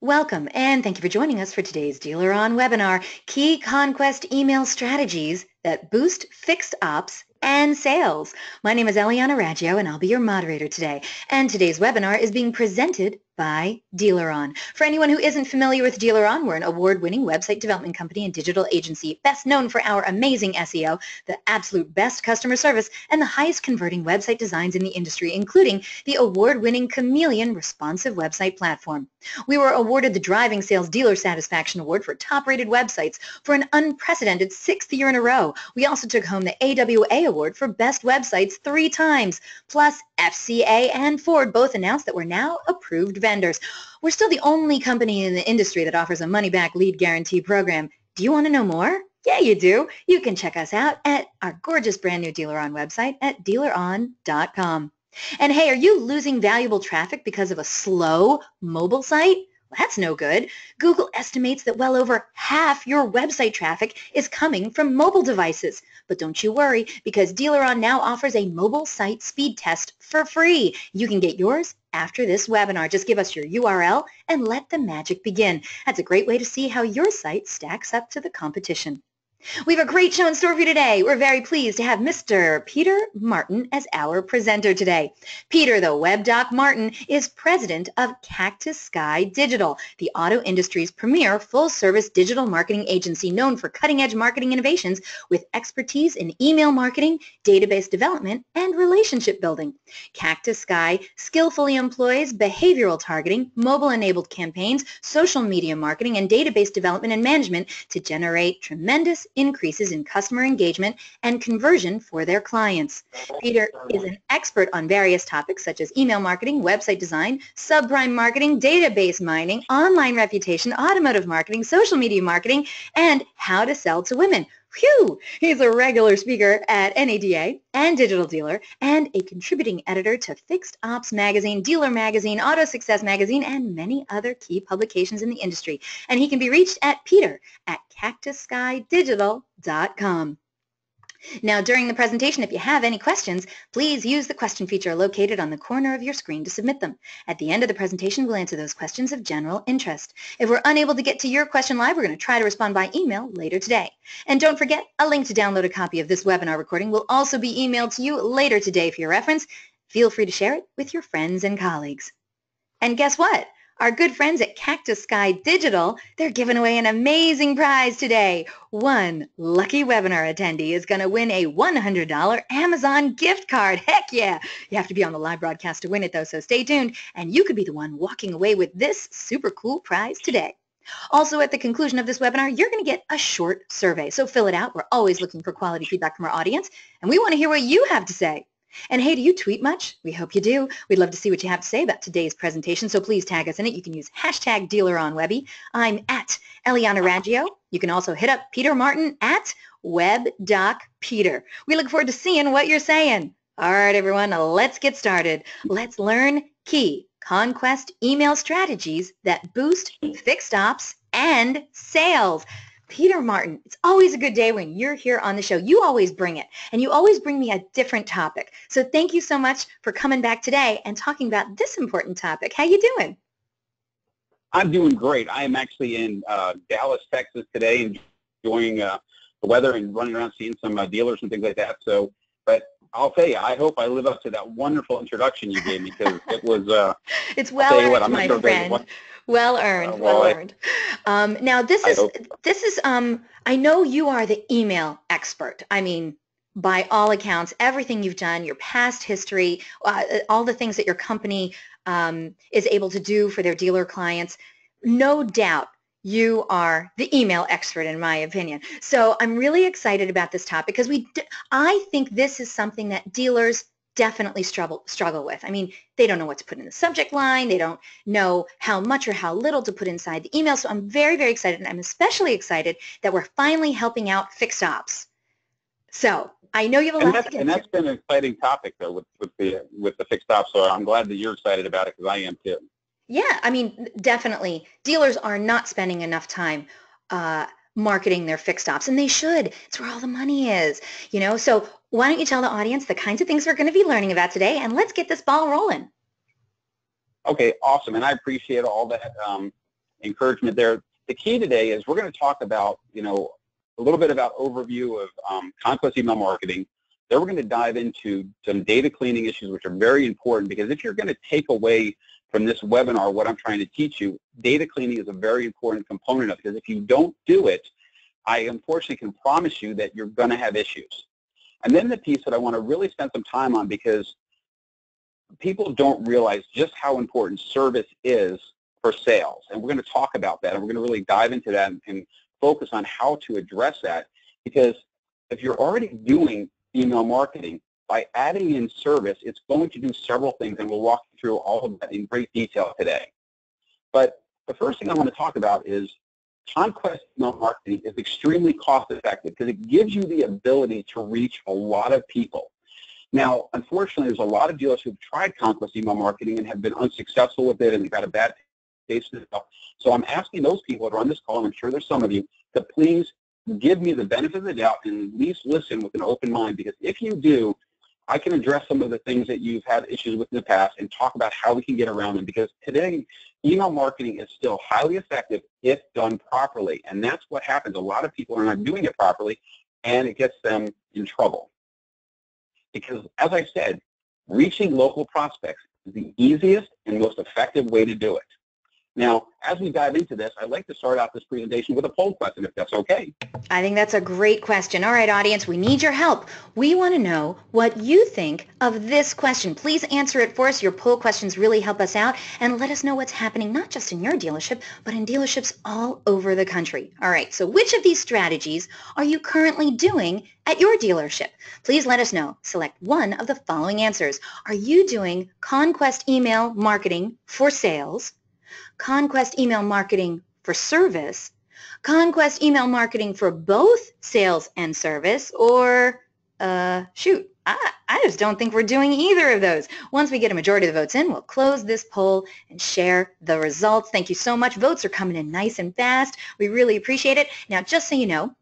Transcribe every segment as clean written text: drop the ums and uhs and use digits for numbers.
Welcome, and thank you for joining us for today's DealerOn webinar, Key Conquest Email Strategies that Boost Fixed Ops and Sales. My name is Eliana Raggio, and I'll be your moderator today. And today's webinar is being presented by DealerOn. For anyone who isn't familiar with DealerOn, we're an award-winning website development company and digital agency, best known for our amazing SEO, the absolute best customer service, and the highest converting website designs in the industry, including the award-winning Chameleon responsive website platform. We were awarded the Driving Sales Dealer Satisfaction Award for top-rated websites for an unprecedented 6th year in a row. We also took home the AWA Award for Best Websites 3 times. Plus, FCA and Ford both announced that we're now approved vendors. We're still the only company in the industry that offers a money-back lead guarantee program. Do you want to know more? Yeah, you do. You can check us out at our gorgeous brand new DealerOn website at DealerOn.com. And hey, are you losing valuable traffic because of a slow mobile site? Well, that's no good. Google estimates that well over half your website traffic is coming from mobile devices. But don't you worry, because DealerOn now offers a mobile site speed test for free. You can get yours after this webinar. Just give us your URL and let the magic begin. That's a great way to see how your site stacks up to the competition. We have a great show in store for you today. We're very pleased to have Mr. Peter Martin as our presenter today. Peter, the Web Doc Martin, is president of Cactus Sky Digital, the auto industry's premier full-service digital marketing agency known for cutting-edge marketing innovations with expertise in email marketing, database development, and relationship building. Cactus Sky skillfully employs behavioral targeting, mobile-enabled campaigns, social media marketing, and database development and management to generate tremendous increases in customer engagement and conversion for their clients. Peter is an expert on various topics such as email marketing, website design, subprime marketing, database mining, online reputation, automotive marketing, social media marketing, and how to sell to women. Phew! He's a regular speaker at NADA and Digital Dealer and a contributing editor to Fixed Ops Magazine, Dealer Magazine, Auto Success Magazine, and many other key publications in the industry. And he can be reached at peter@cactusskydigital.com. Now, during the presentation, if you have any questions, please use the question feature located on the corner of your screen to submit them. At the end of the presentation, we'll answer those questions of general interest. If we're unable to get to your question live, we're going to try to respond by email later today. And don't forget, a link to download a copy of this webinar recording will also be emailed to you later today for your reference. Feel free to share it with your friends and colleagues. And guess what? Our good friends at Cactus Sky Digital, they're giving away an amazing prize today. One lucky webinar attendee is going to win a $100 Amazon gift card. Heck yeah! You have to be on the live broadcast to win it, though, so stay tuned, and you could be the one walking away with this super cool prize today. Also, at the conclusion of this webinar, you're going to get a short survey, so fill it out. We're always looking for quality feedback from our audience, and we want to hear what you have to say. And hey, do you tweet much? We hope you do. We'd love to see what you have to say about today's presentation, so please tag us in it. You can use hashtag DealerOnWebby. I'm at Eliana Raggio. You can also hit up Peter Martin at WebDocPeter. We look forward to seeing what you're saying. All right, everyone, let's get started. Let's learn key conquest email strategies that boost fixed ops and sales. Peter Martin, it's always a good day when you're here on the show. You always bring it, and you always bring me a different topic. So thank you so much for coming back today and talking about this important topic. How you doing? I'm doing great. I am actually in Dallas, Texas today, enjoying the weather and running around seeing some dealers and things like that. So, but I'll tell you, I hope I live up to that wonderful introduction you gave me, because it was. It's well earned, my friend. Well earned. Well earned. Now this is. I know you are the email expert. I mean, by all accounts, everything you've done, your past history, all the things that your company is able to do for their dealer clients, no doubt you are the email expert, in my opinion. So I'm really excited about this topic because I think this is something that dealers definitely struggle with. I mean, they don't know what to put in the subject line. They don't know how much or how little to put inside the email. So I'm very, very excited, and I'm especially excited that we're finally helping out fixed ops. So I know you have a lot to get into. And that's been an exciting topic, though, with the fixed ops. So I'm glad that you're excited about it, because I am too. Yeah, I mean, definitely. Dealers are not spending enough time marketing their fixed ops, and they should. It's where all the money is, you know. So why don't you tell the audience the kinds of things we're going to be learning about today, and let's get this ball rolling. Okay, awesome, and I appreciate all that. encouragement there. The key today is we're going to talk about, a little bit about overview of Conquest email marketing. Then we're going to dive into some data cleaning issues, which are very important, because if you're going to take away from this webinar what I'm trying to teach you, data cleaning is a very important component of it, because if you don't do it, I unfortunately can promise you that you're going to have issues. And then the piece that I want to really spend some time on, because people don't realize just how important service is for sales. And we're going to talk about that, and we're going to really dive into that and focus on how to address that, because if you're already doing email marketing, by adding in service, it's going to do several things, and we'll walk you through all of that in great detail today. But the first thing I want to talk about is Conquest email marketing is extremely cost effective because it gives you the ability to reach a lot of people. Now, unfortunately, there's a lot of dealers who've tried Conquest email marketing and have been unsuccessful with it, and they've got a bad taste in it. So I'm asking those people that are on this call, and I'm sure there's some of you, to please give me the benefit of the doubt and at least listen with an open mind, because if you do, I can address some of the things that you've had issues with in the past and talk about how we can get around them, because today email marketing is still highly effective if done properly, and that's what happens. A lot of people are not doing it properly, and it gets them in trouble. Because, as I said, reaching local prospects is the easiest and most effective way to do it. Now, as we dive into this, I'd like to start out this presentation with a poll question, if that's okay. I think that's a great question. All right, audience, we need your help. We want to know what you think of this question. Please answer it for us. Your poll questions really help us out, and let us know what's happening not just in your dealership, but in dealerships all over the country. All right, so which of these strategies are you currently doing at your dealership? Please let us know. Select one of the following answers. Are you doing Conquest email marketing for sales, Conquest email marketing for service, Conquest email marketing for both sales and service, or shoot, I just don't think we're doing either of those. Once we get a majority of the votes in, we'll close this poll and share the results. Thank you so much. Votes are coming in nice and fast. We really appreciate it. Now, just so you know,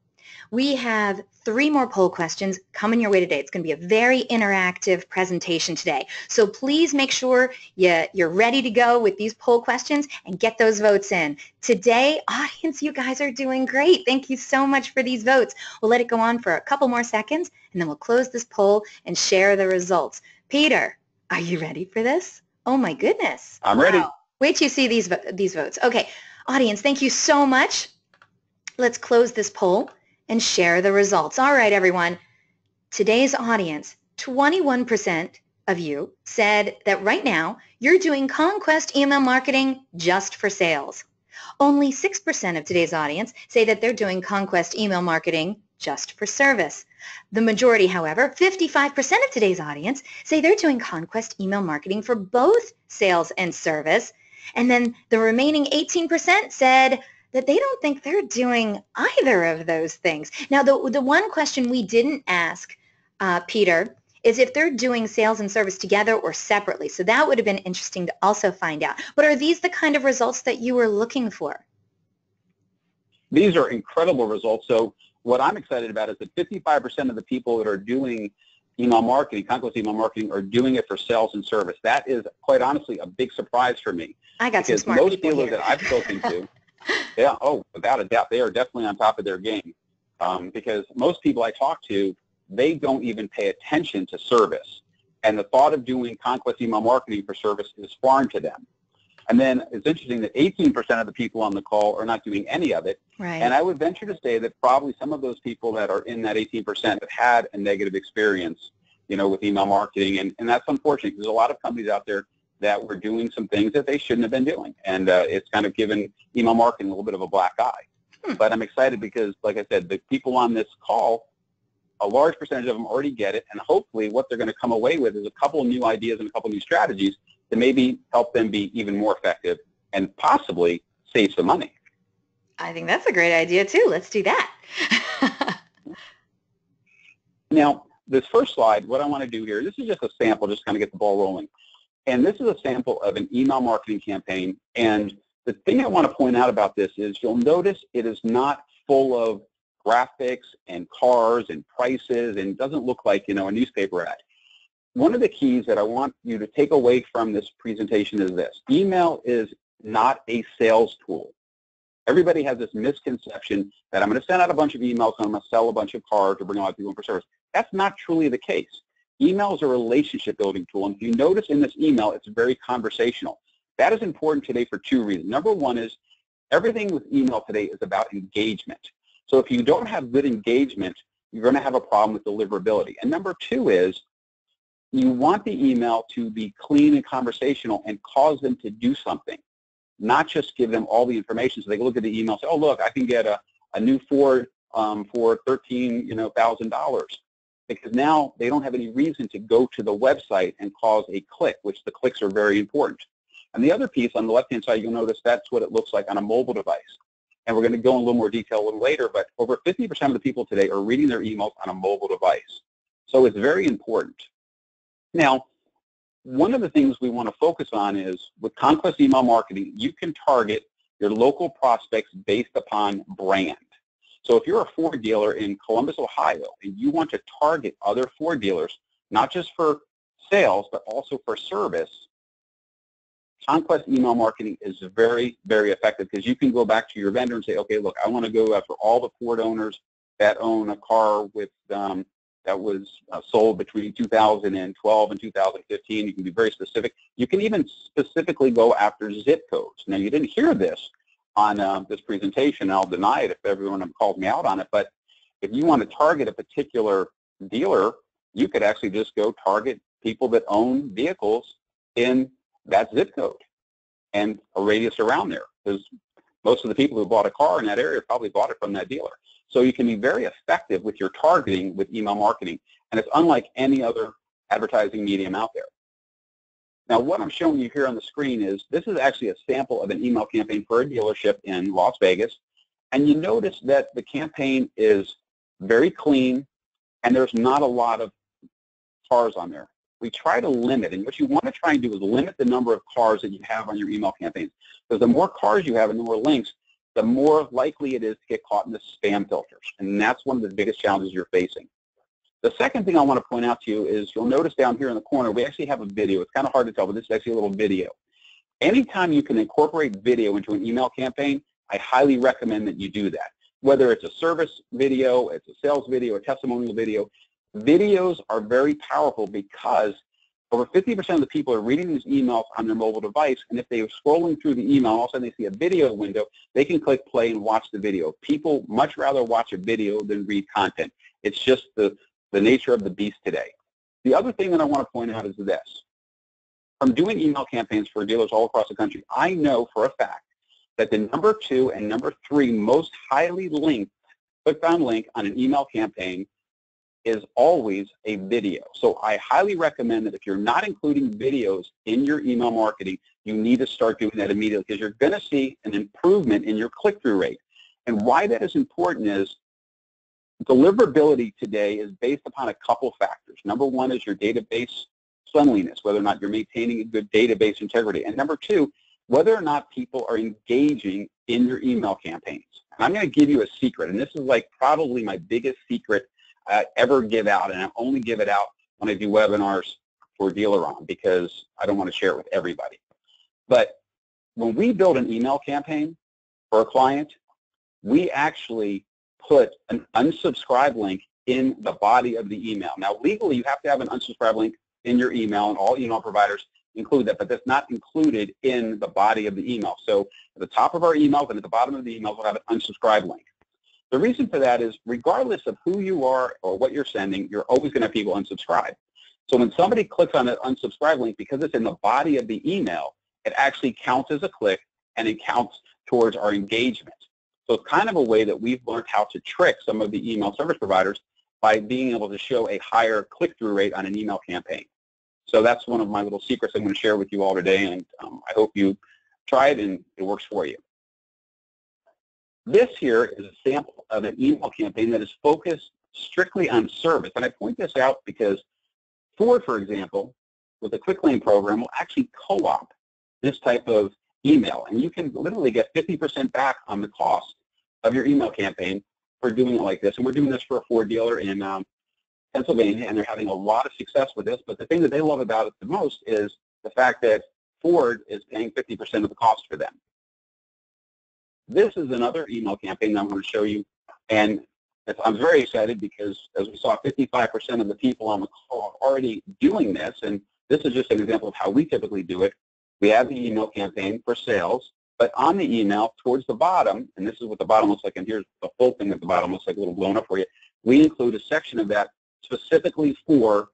we have 3 more poll questions coming your way today. It's going to be a very interactive presentation today. So please make sure you're ready to go with these poll questions and get those votes in. Today, audience, you guys are doing great. Thank you so much for these votes. We'll let it go on for a couple more seconds, and then we'll close this poll and share the results. Peter, are you ready for this? Oh, my goodness. I'm ready. Wow. Wait till you see these votes. Okay, audience, thank you so much. Let's close this poll and share the results. All right, everyone. Today's audience, 21% of you said that right now you're doing Conquest email marketing just for sales. Only 6% of today's audience say that they're doing Conquest email marketing just for service. The majority, however, 55% of today's audience say they're doing Conquest email marketing for both sales and service. And then the remaining 18% said that they don't think they're doing either of those things. Now, the one question we didn't ask, Peter, is if they're doing sales and service together or separately. So that would have been interesting to also find out. But are these the kind of results that you were looking for? These are incredible results. So what I'm excited about is that 55% of the people that are doing email marketing, Conquest email marketing, are doing it for sales and service. That is, quite honestly, a big surprise for me. I got some smart most people dealers here. that I've spoken to, yeah, without a doubt, they are definitely on top of their game, because most people I talk to, they don't even pay attention to service. And the thought of doing Conquest email marketing for service is foreign to them. And then it's interesting that 18% of the people on the call are not doing any of it. Right. And I would venture to say that probably some of those people that are in that 18% have had a negative experience, with email marketing. And that's unfortunate, because there's a lot of companies out there that were doing some things that they shouldn't have been doing. And it's kind of given email marketing a little bit of a black eye. But I'm excited because, like I said, the people on this call, a large percentage of them already get it. And hopefully what they're going to come away with is a couple of new ideas and a couple of new strategies to maybe help them be even more effective and possibly save some money. I think that's a great idea, too. Let's do that. Now, this first slide, what I want to do here, this is just a sample, just kind of get the ball rolling. And this is a sample of an email marketing campaign. And the thing I want to point out about this is you'll notice it is not full of graphics and cars and prices, and doesn't look like, a newspaper ad. One of the keys that I want you to take away from this presentation is this. Email is not a sales tool. Everybody has this misconception that I'm going to send out a bunch of emails and I'm going to sell a bunch of cars or bring a lot of people in for service. That's not truly the case. Email is a relationship building tool, and if you notice in this email, it's very conversational. That is important today for two reasons. Number one is everything with email today is about engagement. So if you don't have good engagement, you're going to have a problem with deliverability. And number two is you want the email to be clean and conversational and cause them to do something, not just give them all the information so they can look at the email and say, oh, look, I can get a new Ford for $13,000. Because now they don't have any reason to go to the website and cause a click, which the clicks are very important. And the other piece on the left-hand side, you'll notice that's what it looks like on a mobile device. And we're going to go in a little more detail a little later, but over 50% of the people today are reading their emails on a mobile device. So it's very important. Now, one of the things we want to focus on is with Conquest email marketing, you can target your local prospects based upon brand. So if you're a Ford dealer in Columbus, Ohio, and you want to target other Ford dealers, not just for sales, but also for service, Conquest email marketing is very, very effective because you can go back to your vendor and say, okay, look, I want to go after all the Ford owners that own a car with that was sold between 2012 and 2015. You can be very specific. You can even specifically go after zip codes. Now, you didn't hear this on this presentation, and I'll deny it if everyone called me out on it, but if you want to target a particular dealer, you could actually just go target people that own vehicles in that zip code and a radius around there, because most of the people who bought a car in that area probably bought it from that dealer. So you can be very effective with your targeting with email marketing, and it's unlike any other advertising medium out there. Now, what I'm showing you here on the screen is this is actually a sample of an email campaign for a dealership in Las Vegas, and you notice that the campaign is very clean, and there's not a lot of cars on there. We try to limit, and what you want to try and do is limit the number of cars that you have on your email campaigns, because the more cars you have and the more links, the more likely it is to get caught in the spam filters, and that's one of the biggest challenges you're facing. The second thing I want to point out to you is you'll notice down here in the corner we actually have a video. It's kind of hard to tell, but this is actually a little video. Anytime you can incorporate video into an email campaign, I highly recommend that you do that. Whether it's a service video, it's a sales video, a testimonial video, videos are very powerful because over 50% of the people are reading these emails on their mobile device, and if they are scrolling through the email, all of a sudden they see a video window, they can click play and watch the video. People much rather watch a video than read content. It's just the nature of the beast today. The other thing that I want to point out is this. From doing email campaigns for dealers all across the country, I know for a fact that the number 2 and number 3 most highly linked click-on link on an email campaign is always a video. So I highly recommend that if you're not including videos in your email marketing, you need to start doing that immediately, because you're going to see an improvement in your click-through rate. And why that is important is deliverability today is based upon a couple factors. Number one is your database cleanliness, whether or not you're maintaining a good database integrity. And number 2, whether or not people are engaging in your email campaigns. And I'm going to give you a secret, and this is like probably my biggest secret I ever give out, and I only give it out when I do webinars for DealerOn because I don't want to share it with everybody. But when we build an email campaign for a client, we actually put an unsubscribe link in the body of the email. Now, legally, you have to have an unsubscribe link in your email, and all email providers include that, but that's not included in the body of the email. So at the top of our emails and at the bottom of the emails, we'll have an unsubscribe link. The reason for that is regardless of who you are or what you're sending, you're always going to have people unsubscribe. So when somebody clicks on an unsubscribe link, because it's in the body of the email, it actually counts as a click, and it counts towards our engagement. So it's kind of a way that we've learned how to trick some of the email service providers by being able to show a higher click-through rate on an email campaign. So that's one of my little secrets I'm going to share with you all today, and I hope you try it and it works for you. This here is a sample of an email campaign that is focused strictly on service. And I point this out because Ford, for example, with the Quick Lane program, will actually co-op this type of email. And you can literally get 50% back on the cost of your email campaign for doing it like this. And we're doing this for a Ford dealer in Pennsylvania, and they're having a lot of success with this. But the thing that they love about it the most is the fact that Ford is paying 50% of the cost for them. this is another email campaign that I'm going to show you. And I'm very excited because, as we saw, 55% of the people on the call are already doing this. And this is just an example of how we typically do it. We have the email campaign for sales, but on the email towards the bottom, and this is what the bottom looks like, and here's the full thing at the bottom, looks like a little blown up for you, we include a section of that specifically for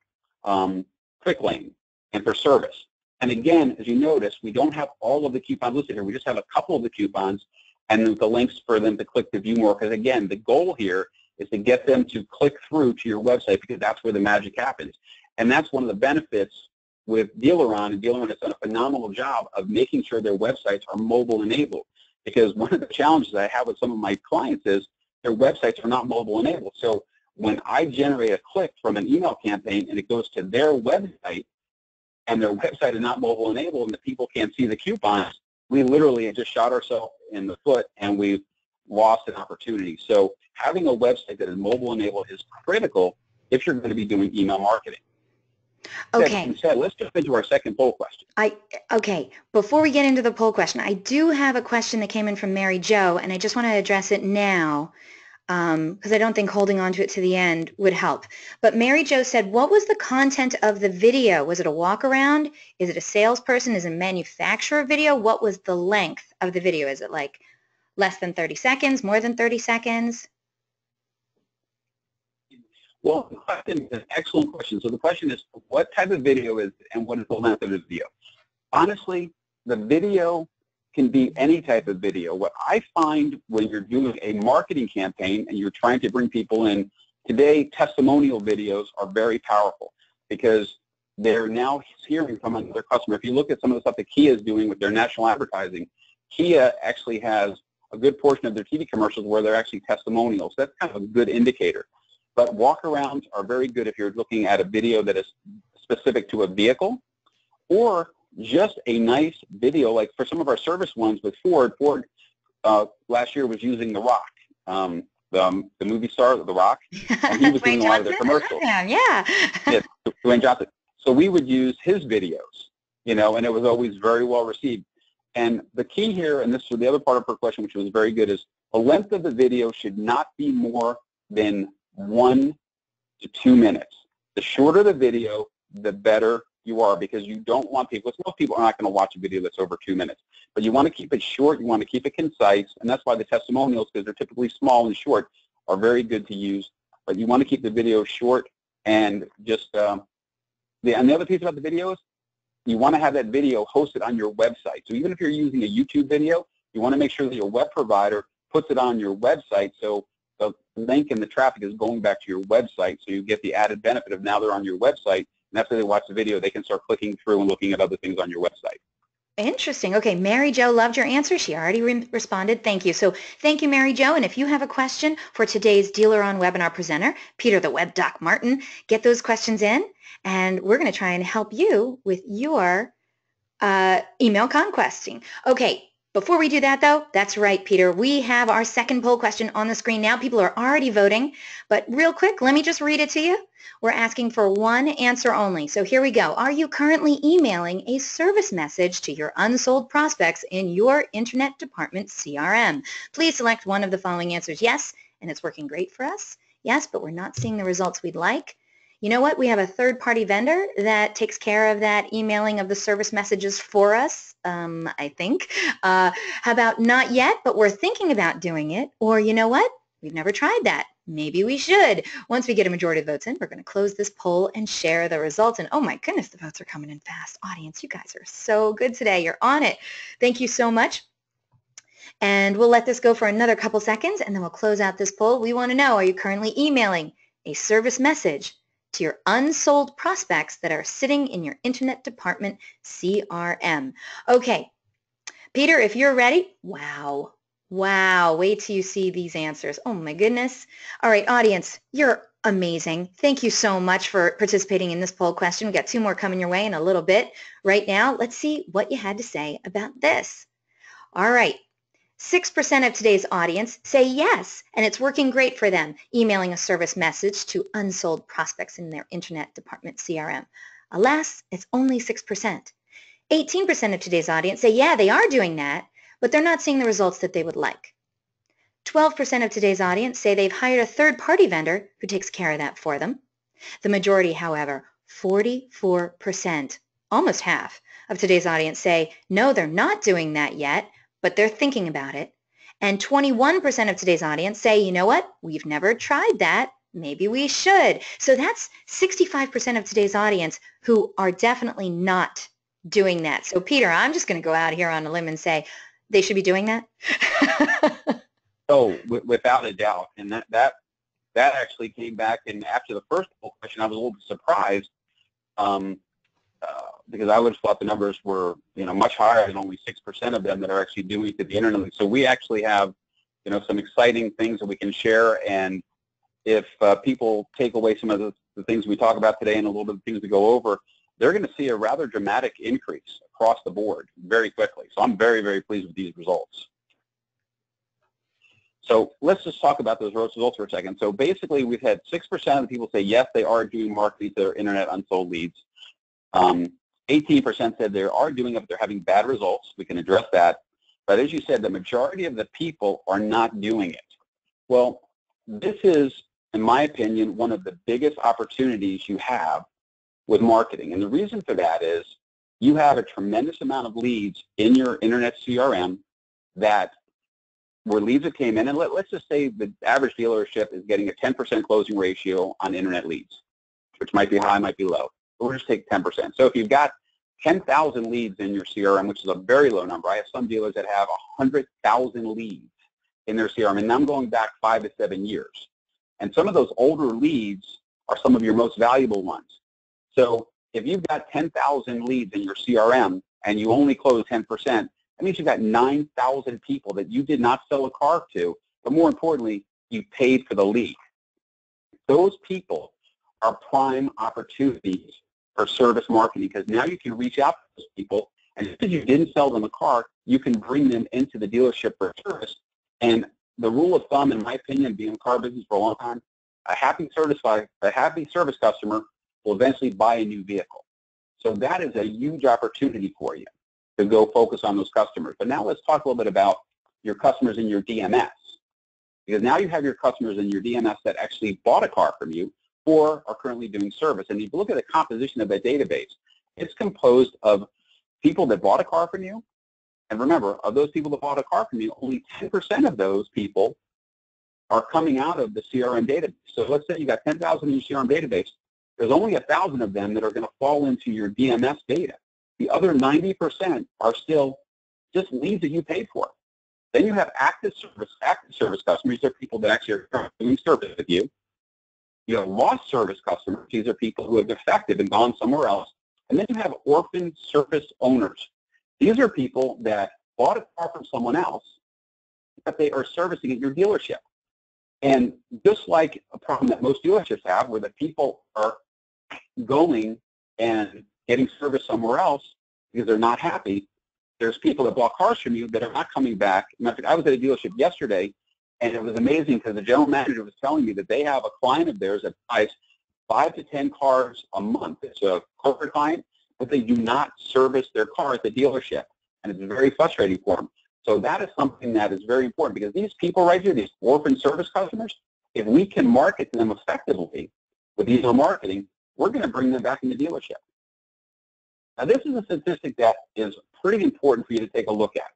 quick lane and for service. And again, as you notice, we don't have all of the coupons listed here. We just have a couple of the coupons and the links for them to click to view more, because again, the goal here is to get them to click through to your website, because that's where the magic happens. And that's one of the benefits with DealerOn, and DealerOn has done a phenomenal job of making sure their websites are mobile enabled, because one of the challenges I have with some of my clients is their websites are not mobile enabled. So when I generate a click from an email campaign and it goes to their website and their website is not mobile enabled and the people can't see the coupons, we literally just shot ourselves in the foot and we've lost an opportunity. So having a website that is mobile enabled is critical if you're going to be doing email marketing. Okay. Instead, let's jump into our second poll question. Okay, before we get into the poll question, I do have a question that came in from Mary Jo, and I just want to address it now because I don't think holding on to it to the end would help. But Mary Jo said, what was the content of the video? Was it a walk around? Is it a salesperson? Is it a manufacturer video? What was the length of the video? Is it like less than 30 seconds, more than 30 seconds? Well, the question is an excellent question. So the question is, what type of video is it and what is the length of the video? Honestly, the video can be any type of video. What I find when you're doing a marketing campaign and you're trying to bring people in, today testimonial videos are very powerful because they're now hearing from another customer. If you look at some of the stuff that Kia is doing with their national advertising, Kia actually has a good portion of their TV commercials where they're actually testimonials. That's kind of a good indicator. But walk-arounds are very good if you're looking at a video that is specific to a vehicle, or just a nice video, like for some of our service ones with Ford. Ford last year was using The Rock, the movie star, The Rock, and he was doing a lot of their commercials. Yeah. Dwayne Johnson. So we would use his videos, and it was always very well received. And the key here, and this was the other part of her question, which was very good, is the length of the video should not be more than 1 to 2 minutes. The shorter the video, the better you are, because you don't want people, most people are not going to watch a video that's over 2 minutes, but you want to keep it short, you want to keep it concise, and that's why the testimonials, because they're typically small and short, are very good to use. But you want to keep the video short, and just and the other piece about the video is you want to have that video hosted on your website. So even if you're using a YouTube video, you want to make sure that your web provider puts it on your website, so the link and the traffic is going back to your website, so you get the added benefit of now they're on your website, and after they watch the video, they can start clicking through and looking at other things on your website. Interesting. Okay, Mary Jo loved your answer. She already responded. Thank you. So thank you, Mary Jo. And if you have a question for today's DealerOn webinar presenter, Peter the Web Doc Martin, get those questions in, and we're going to try and help you with your email conquesting. Okay. Before we do that, though, that's right, Peter. We have our second poll question on the screen now. People are already voting, but real quick, let me just read it to you. We're asking for one answer only. So here we go. Are you currently emailing a service message to your unsold prospects in your Internet Department CRM? Please select one of the following answers. Yes, and it's working great for us. Yes, but we're not seeing the results we'd like. You know what? We have a third-party vendor that takes care of that emailing of the service messages for us, I think. How about not yet, but we're thinking about doing it? Or you know what? We've never tried that. Maybe we should. Once we get a majority of votes in, we're going to close this poll and share the results. And oh my goodness, the votes are coming in fast. Audience, you guys are so good today. You're on it. Thank you so much. And we'll let this go for another couple seconds, and then we'll close out this poll. We want to know, are you currently emailing a service message to your unsold prospects that are sitting in your Internet Department CRM? Okay, Peter, if you're ready, wow, wait till you see these answers. Oh my goodness. All right, audience, you're amazing. Thank you so much for participating in this poll question. We've got 2 more coming your way in a little bit. Right now, let's see what you had to say about this. All right. 6% of today's audience say yes, and it's working great for them, emailing a service message to unsold prospects in their Internet Department CRM. Alas, it's only 6%. 18% of today's audience say, yeah, they are doing that, but they're not seeing the results that they would like. 12% of today's audience say they've hired a third-party vendor who takes care of that for them. The majority, however, 44%, almost half, of today's audience say, no, they're not doing that yet, but they're thinking about it. And 21% of today's audience say, you know what, we've never tried that. Maybe we should. So that's 65% of today's audience who are definitely not doing that. So Peter, I'm just going to go out here on a limb and say they should be doing that. Oh, without a doubt. And that actually came back, and after the first poll question, I was a little bit surprised because I would have thought the numbers were, much higher, and only 6% of them that are actually doing it to the internet. So we actually have, some exciting things that we can share, and if people take away some of the things we talk about today and a little bit of the things we go over, they're going to see a rather dramatic increase across the board very quickly. So I'm very, very pleased with these results. So let's just talk about those results for a second. So basically, we've had 6% of the people say, yes, they are doing marketing to their internet unsold leads. 18% said they are doing it, but they're having bad results. We can address that. But as you said, the majority of the people are not doing it. Well, this is, in my opinion, one of the biggest opportunities you have with marketing. And the reason for that is you have a tremendous amount of leads in your internet CRM that were leads that came in, and let's just say the average dealership is getting a 10% closing ratio on internet leads, which might be high, might be low. But we'll just take 10%. So if you've got 10,000 leads in your CRM, which is a very low number. I have some dealers that have 100,000 leads in their CRM, and I'm going back 5 to 7 years. And some of those older leads are some of your most valuable ones. So if you've got 10,000 leads in your CRM and you only close 10%, that means you've got 9,000 people that you did not sell a car to, but more importantly, you paid for the lead. Those people are prime opportunities for service marketing, because now you can reach out to those people, and if you didn't sell them a car, you can bring them into the dealership for service. And the rule of thumb, in my opinion, being in the car business for a long time, a happy service customer will eventually buy a new vehicle. So that is a huge opportunity for you to go focus on those customers. But now let's talk a little bit about your customers in your DMS, because now you have your customers in your DMS that actually bought a car from you or are currently doing service. And if you look at the composition of that database, it's composed of people that bought a car from you. And remember, of those people that bought a car from you, only 10% of those people are coming out of the CRM database. So let's say you got 10,000 in your CRM database. There's only 1,000 of them that are going to fall into your DMS data. The other 90% are still just leads that you paid for. Then you have active service customers. These are people that actually are doing service with you. You have lost service customers. These are people who have defected and gone somewhere else. And then you have orphan service owners. These are people that bought a car from someone else, but they are servicing at your dealership. And just like a problem that most dealerships have, where the people are going and getting service somewhere else because they're not happy, there's people that bought cars from you that are not coming back. I was at a dealership yesterday, and it was amazing because the general manager was telling me that they have a client of theirs that buys 5 to 10 cars a month. It's a corporate client, but they do not service their car at the dealership, and it's very frustrating for them. So that is something that is very important, because these people right here, these orphan service customers, if we can market to them effectively with email marketing, we're going to bring them back in the dealership. Now, this is a statistic that is pretty important for you to take a look at.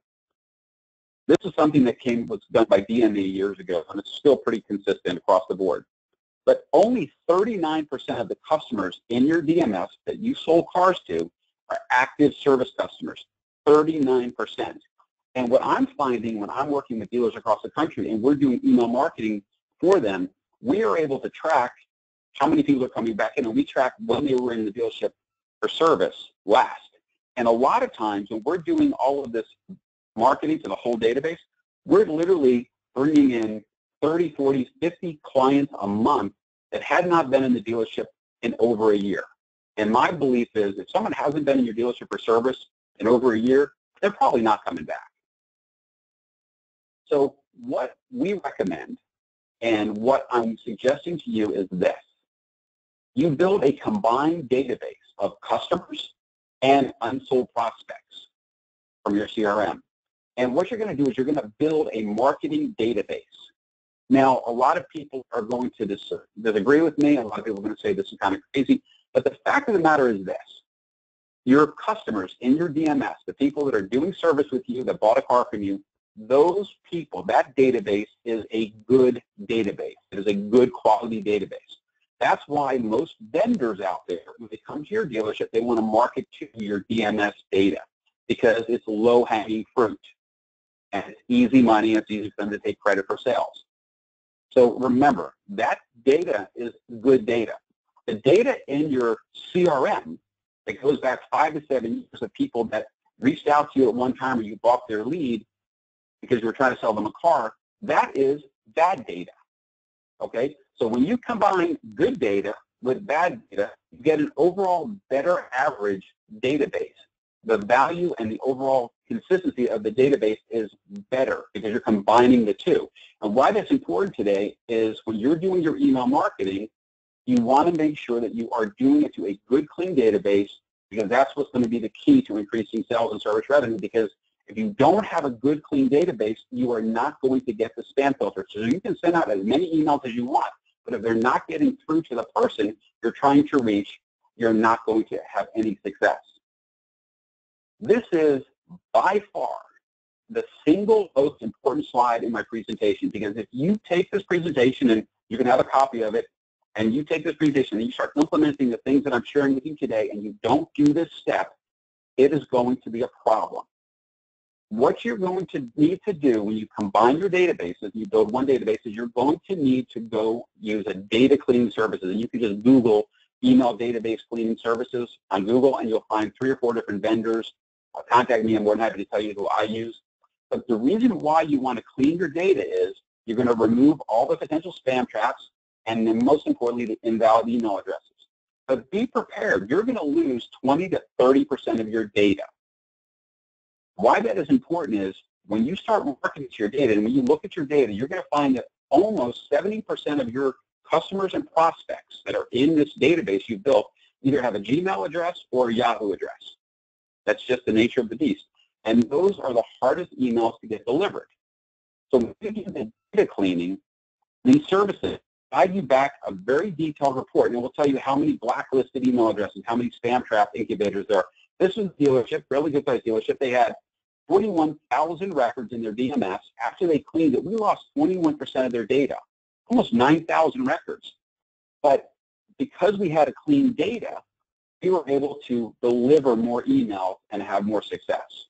This is something that was done by DME years ago, and it's still pretty consistent across the board. But only 39% of the customers in your DMS that you sold cars to are active service customers, 39%. And what I'm finding when I'm working with dealers across the country and we're doing email marketing for them, we are able to track how many people are coming back in, and we track when they were in the dealership for service last. And a lot of times when we're doing all of this marketing to the whole database, we're literally bringing in 30, 40, 50 clients a month that had not been in the dealership in over a year. And my belief is if someone hasn't been in your dealership for service in over a year, they're probably not coming back. So what we recommend and what I'm suggesting to you is this. You build a combined database of customers and unsold prospects from your CRM. And what you're going to do is you're going to build a marketing database. Now, a lot of people are going to disagree with me. A lot of people are going to say this is kind of crazy. But the fact of the matter is this. Your customers in your DMS, the people that are doing service with you, that bought a car from you, those people, that database is a good database. It is a good quality database. That's why most vendors out there, when they come to your dealership, they want to market to your DMS data because it's low-hanging fruit. And it's easy money, and it's easy for them to take credit for sales. So remember, that data is good data. The data in your CRM that goes back 5 to 7 years of people that reached out to you at one time or you bought their lead because you were trying to sell them a car, that is bad data, okay? So when you combine good data with bad data, you get an overall better average database. The value and the overall consistency of the database is better because you're combining the two. And why that's important today is when you're doing your email marketing, you want to make sure that you are doing it to a good, clean database because that's what's going to be the key to increasing sales and service revenue, because if you don't have a good, clean database, you are not going to get the spam filter. So you can send out as many emails as you want, but if they're not getting through to the person you're trying to reach, you're not going to have any success. This is by far the single most important slide in my presentation, because if you take this presentation, and you can have a copy of it, and you take this presentation and you start implementing the things that I'm sharing with you today, and you don't do this step, it is going to be a problem. What you're going to need to do when you combine your databases, you build one database, is you're going to need to go use a data cleaning services. And you can just Google email database cleaning services on Google, and you'll find 3 or 4 different vendors. Contact me. I'm more than happy to tell you who I use. But the reason why you want to clean your data is you're going to remove all the potential spam traps, and then most importantly, the invalid email addresses. But be prepared. You're going to lose 20 to 30% of your data. Why that is important is when you start marketing to your data, and when you look at your data, you're going to find that almost 70% of your customers and prospects that are in this database you've built either have a Gmail address or a Yahoo address. That's just the nature of the beast. And those are the hardest emails to get delivered. So when you do the data cleaning, these services guide you back a very detailed report, and it will tell you how many blacklisted email addresses, how many spam trap incubators there are. This is a dealership, fairly good sized dealership. They had 41,000 records in their DMS. After they cleaned it, we lost 21% of their data, almost 9,000 records. But because we had a clean data, we were able to deliver more emails and have more success.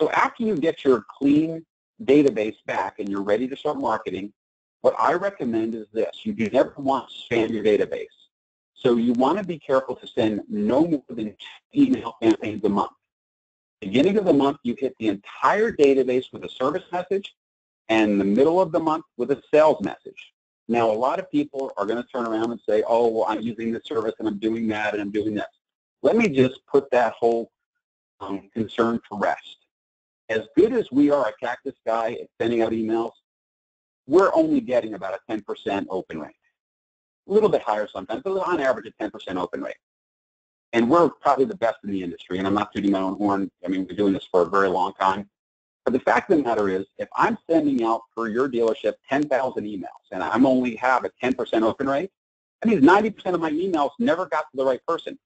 So after you get your clean database back and you're ready to start marketing, what I recommend is this. You do never want to spam your database. So you want to be careful to send no more than 2 email campaigns a month. Beginning of the month, you hit the entire database with a service message, and the middle of the month with a sales message. Now, a lot of people are going to turn around and say, oh, well, I'm using this service, and I'm doing that, and I'm doing this. Let me just put that whole concern to rest. As good as we are at Cactus Guy at sending out emails, we're only getting about a 10% open rate. A little bit higher sometimes, but on average a 10% open rate. And we're probably the best in the industry, and I'm not tooting my own horn. I mean, we're doing this for a very long time. But the fact of the matter is, if I'm sending out for your dealership 10,000 emails, and I'm only have a 10% open rate, that means 90% of my emails never got to the right person.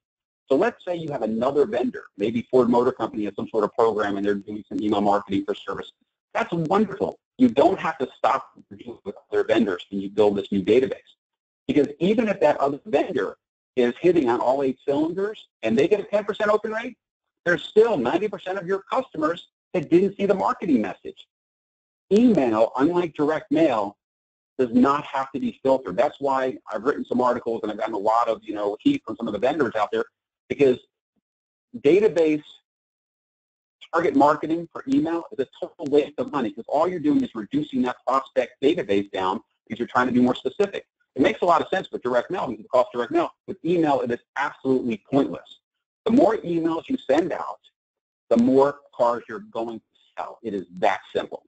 So let's say you have another vendor, maybe Ford Motor Company has some sort of program, and they're doing some email marketing for service. That's wonderful. You don't have to stop dealing with other vendors when you build this new database. Because even if that other vendor is hitting on all 8 cylinders and they get a 10% open rate, there's still 90% of your customers that didn't see the marketing message. Email, unlike direct mail, does not have to be filtered. That's why I've written some articles and I've gotten a lot of heat from some of the vendors out there, because database target marketing for email is a total waste of money, because all you're doing is reducing that prospect database down because you're trying to be more specific. It makes a lot of sense with direct mail because it costs direct mail. With email, it is absolutely pointless. The more emails you send out, the more cars you're going to sell. It is that simple.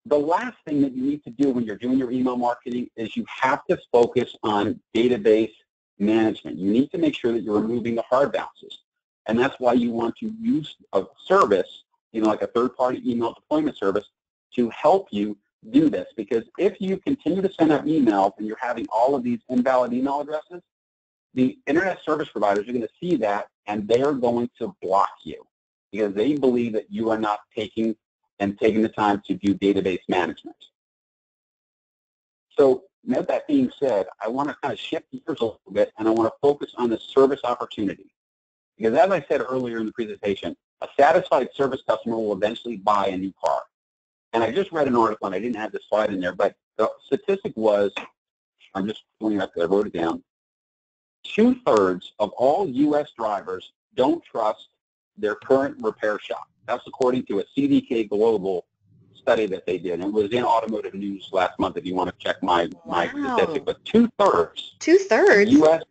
The last thing that you need to do when you're doing your email marketing is you have to focus on database management. You need to make sure that you're removing the hard bounces. And that's why you want to use a service, like a third-party email deployment service, to help you do this. Because if you continue to send out emails and you're having all of these invalid email addresses, the internet service providers are going to see that, and they're going to block you because they believe that you are not taking the time to do database management. So, with that being said, I want to kind of shift gears a little bit, and I want to focus on the service opportunity. Because as I said earlier in the presentation, a satisfied service customer will eventually buy a new car. And I just read an article, and I didn't have the slide in there, but the statistic was, I'm just pulling it up, I wrote it down, 2/3 of all U.S. drivers don't trust their current repair shop. That's according to a CDK Global study that they did. And it was in Automotive News last month if you want to check my statistic. But 2/3. 2/3? U.S.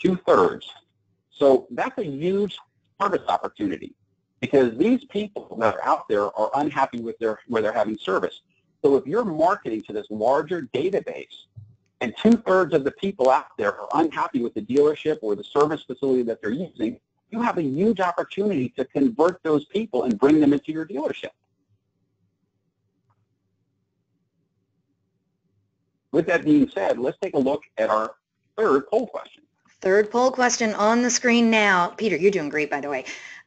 2/3. So that's a huge service opportunity because these people that are out there are unhappy with where they're having service. So if you're marketing to this larger database and 2/3 of the people out there are unhappy with the dealership or the service facility that they're using, you have a huge opportunity to convert those people and bring them into your dealership. With that being said, let's take a look at our third poll question. Third poll question on the screen now. Peter, you're doing great, by the way.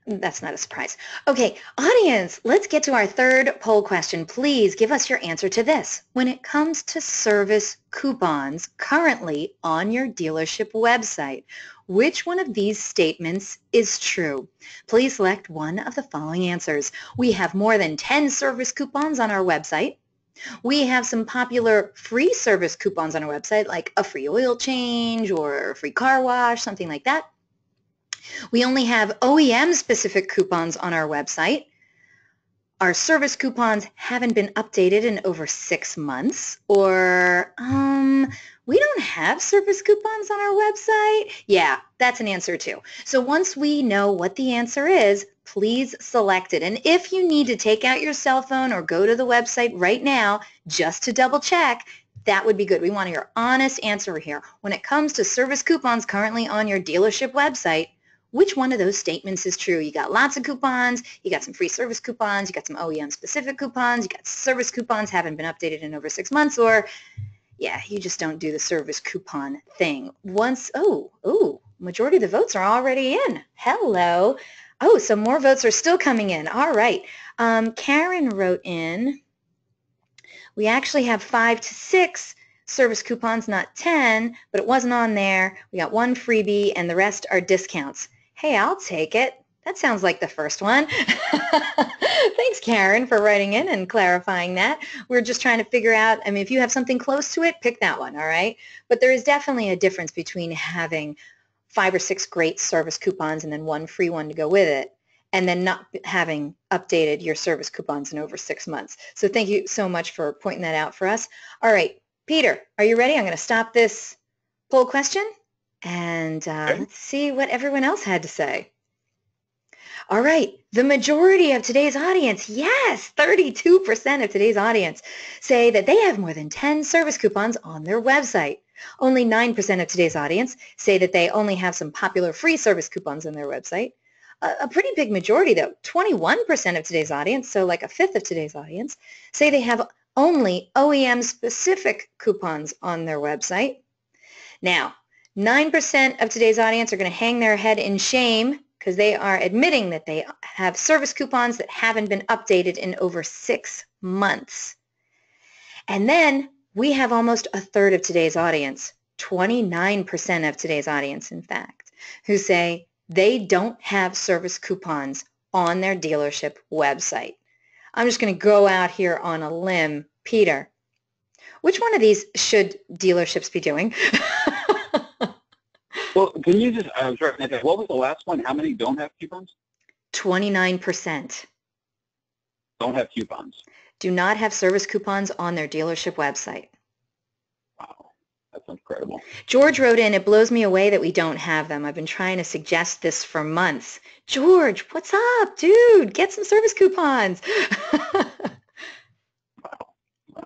That's not a surprise. Okay, audience, let's get to our third poll question. Please give us your answer to this. When it comes to service coupons currently on your dealership website, which one of these statements is true? Please select one of the following answers. We have more than 10 service coupons on our website. We have some popular free service coupons on our website, like a free oil change or a free car wash, something like that. We only have OEM-specific coupons on our website. Our service coupons haven't been updated in over 6 months. Or, we don't have service coupons on our website. Yeah, that's an answer too. So once we know what the answer is, please select it. And if you need to take out your cell phone or go to the website right now just to double check, that would be good. We want your honest answer here. When it comes to service coupons currently on your dealership website, which one of those statements is true? You got lots of coupons, you got some free service coupons, you got some OEM-specific coupons, you got service coupons haven't been updated in over 6 months, or, yeah, you just don't do the service coupon thing. Majority of the votes are already in. Hello. Oh, some more votes are still coming in. All right. Karen wrote in, we actually have 5 to 6 service coupons, not 10, but it wasn't on there. We got 1 freebie, and the rest are discounts. Hey, I'll take it. That sounds like the first one. Thanks, Karen, for writing in and clarifying that. We're just trying to figure out, if you have something close to it, pick that one, all right? But there is definitely a difference between having 5 or 6 great service coupons and then 1 free one to go with it, and then not having updated your service coupons in over 6 months. So thank you so much for pointing that out for us. All right, Peter, are you ready? I'm going to stop this poll question, and let's see what everyone else had to say. All right, the majority of today's audience, yes, 32% of today's audience say that they have more than 10 service coupons on their website. Only 9% of today's audience say that they only have some popular free service coupons on their website. A pretty big majority, though, 21% of today's audience, so like a fifth of today's audience, say they have only OEM-specific coupons on their website. Now, 9% of today's audience are going to hang their head in shame because they are admitting that they have service coupons that haven't been updated in over 6 months. And then we have almost a third of today's audience, 29% of today's audience, in fact, who say they don't have service coupons on their dealership website. I'm just going to go out here on a limb. Peter, which one of these should dealerships be doing? Well, can you just, I was writing that down. What was the last one? How many don't have coupons? 29%. Don't have coupons. Do not have service coupons on their dealership website. Wow, that's incredible. George wrote in, it blows me away that we don't have them. I've been trying to suggest this for months. George, what's up, dude? Get some service coupons. Wow.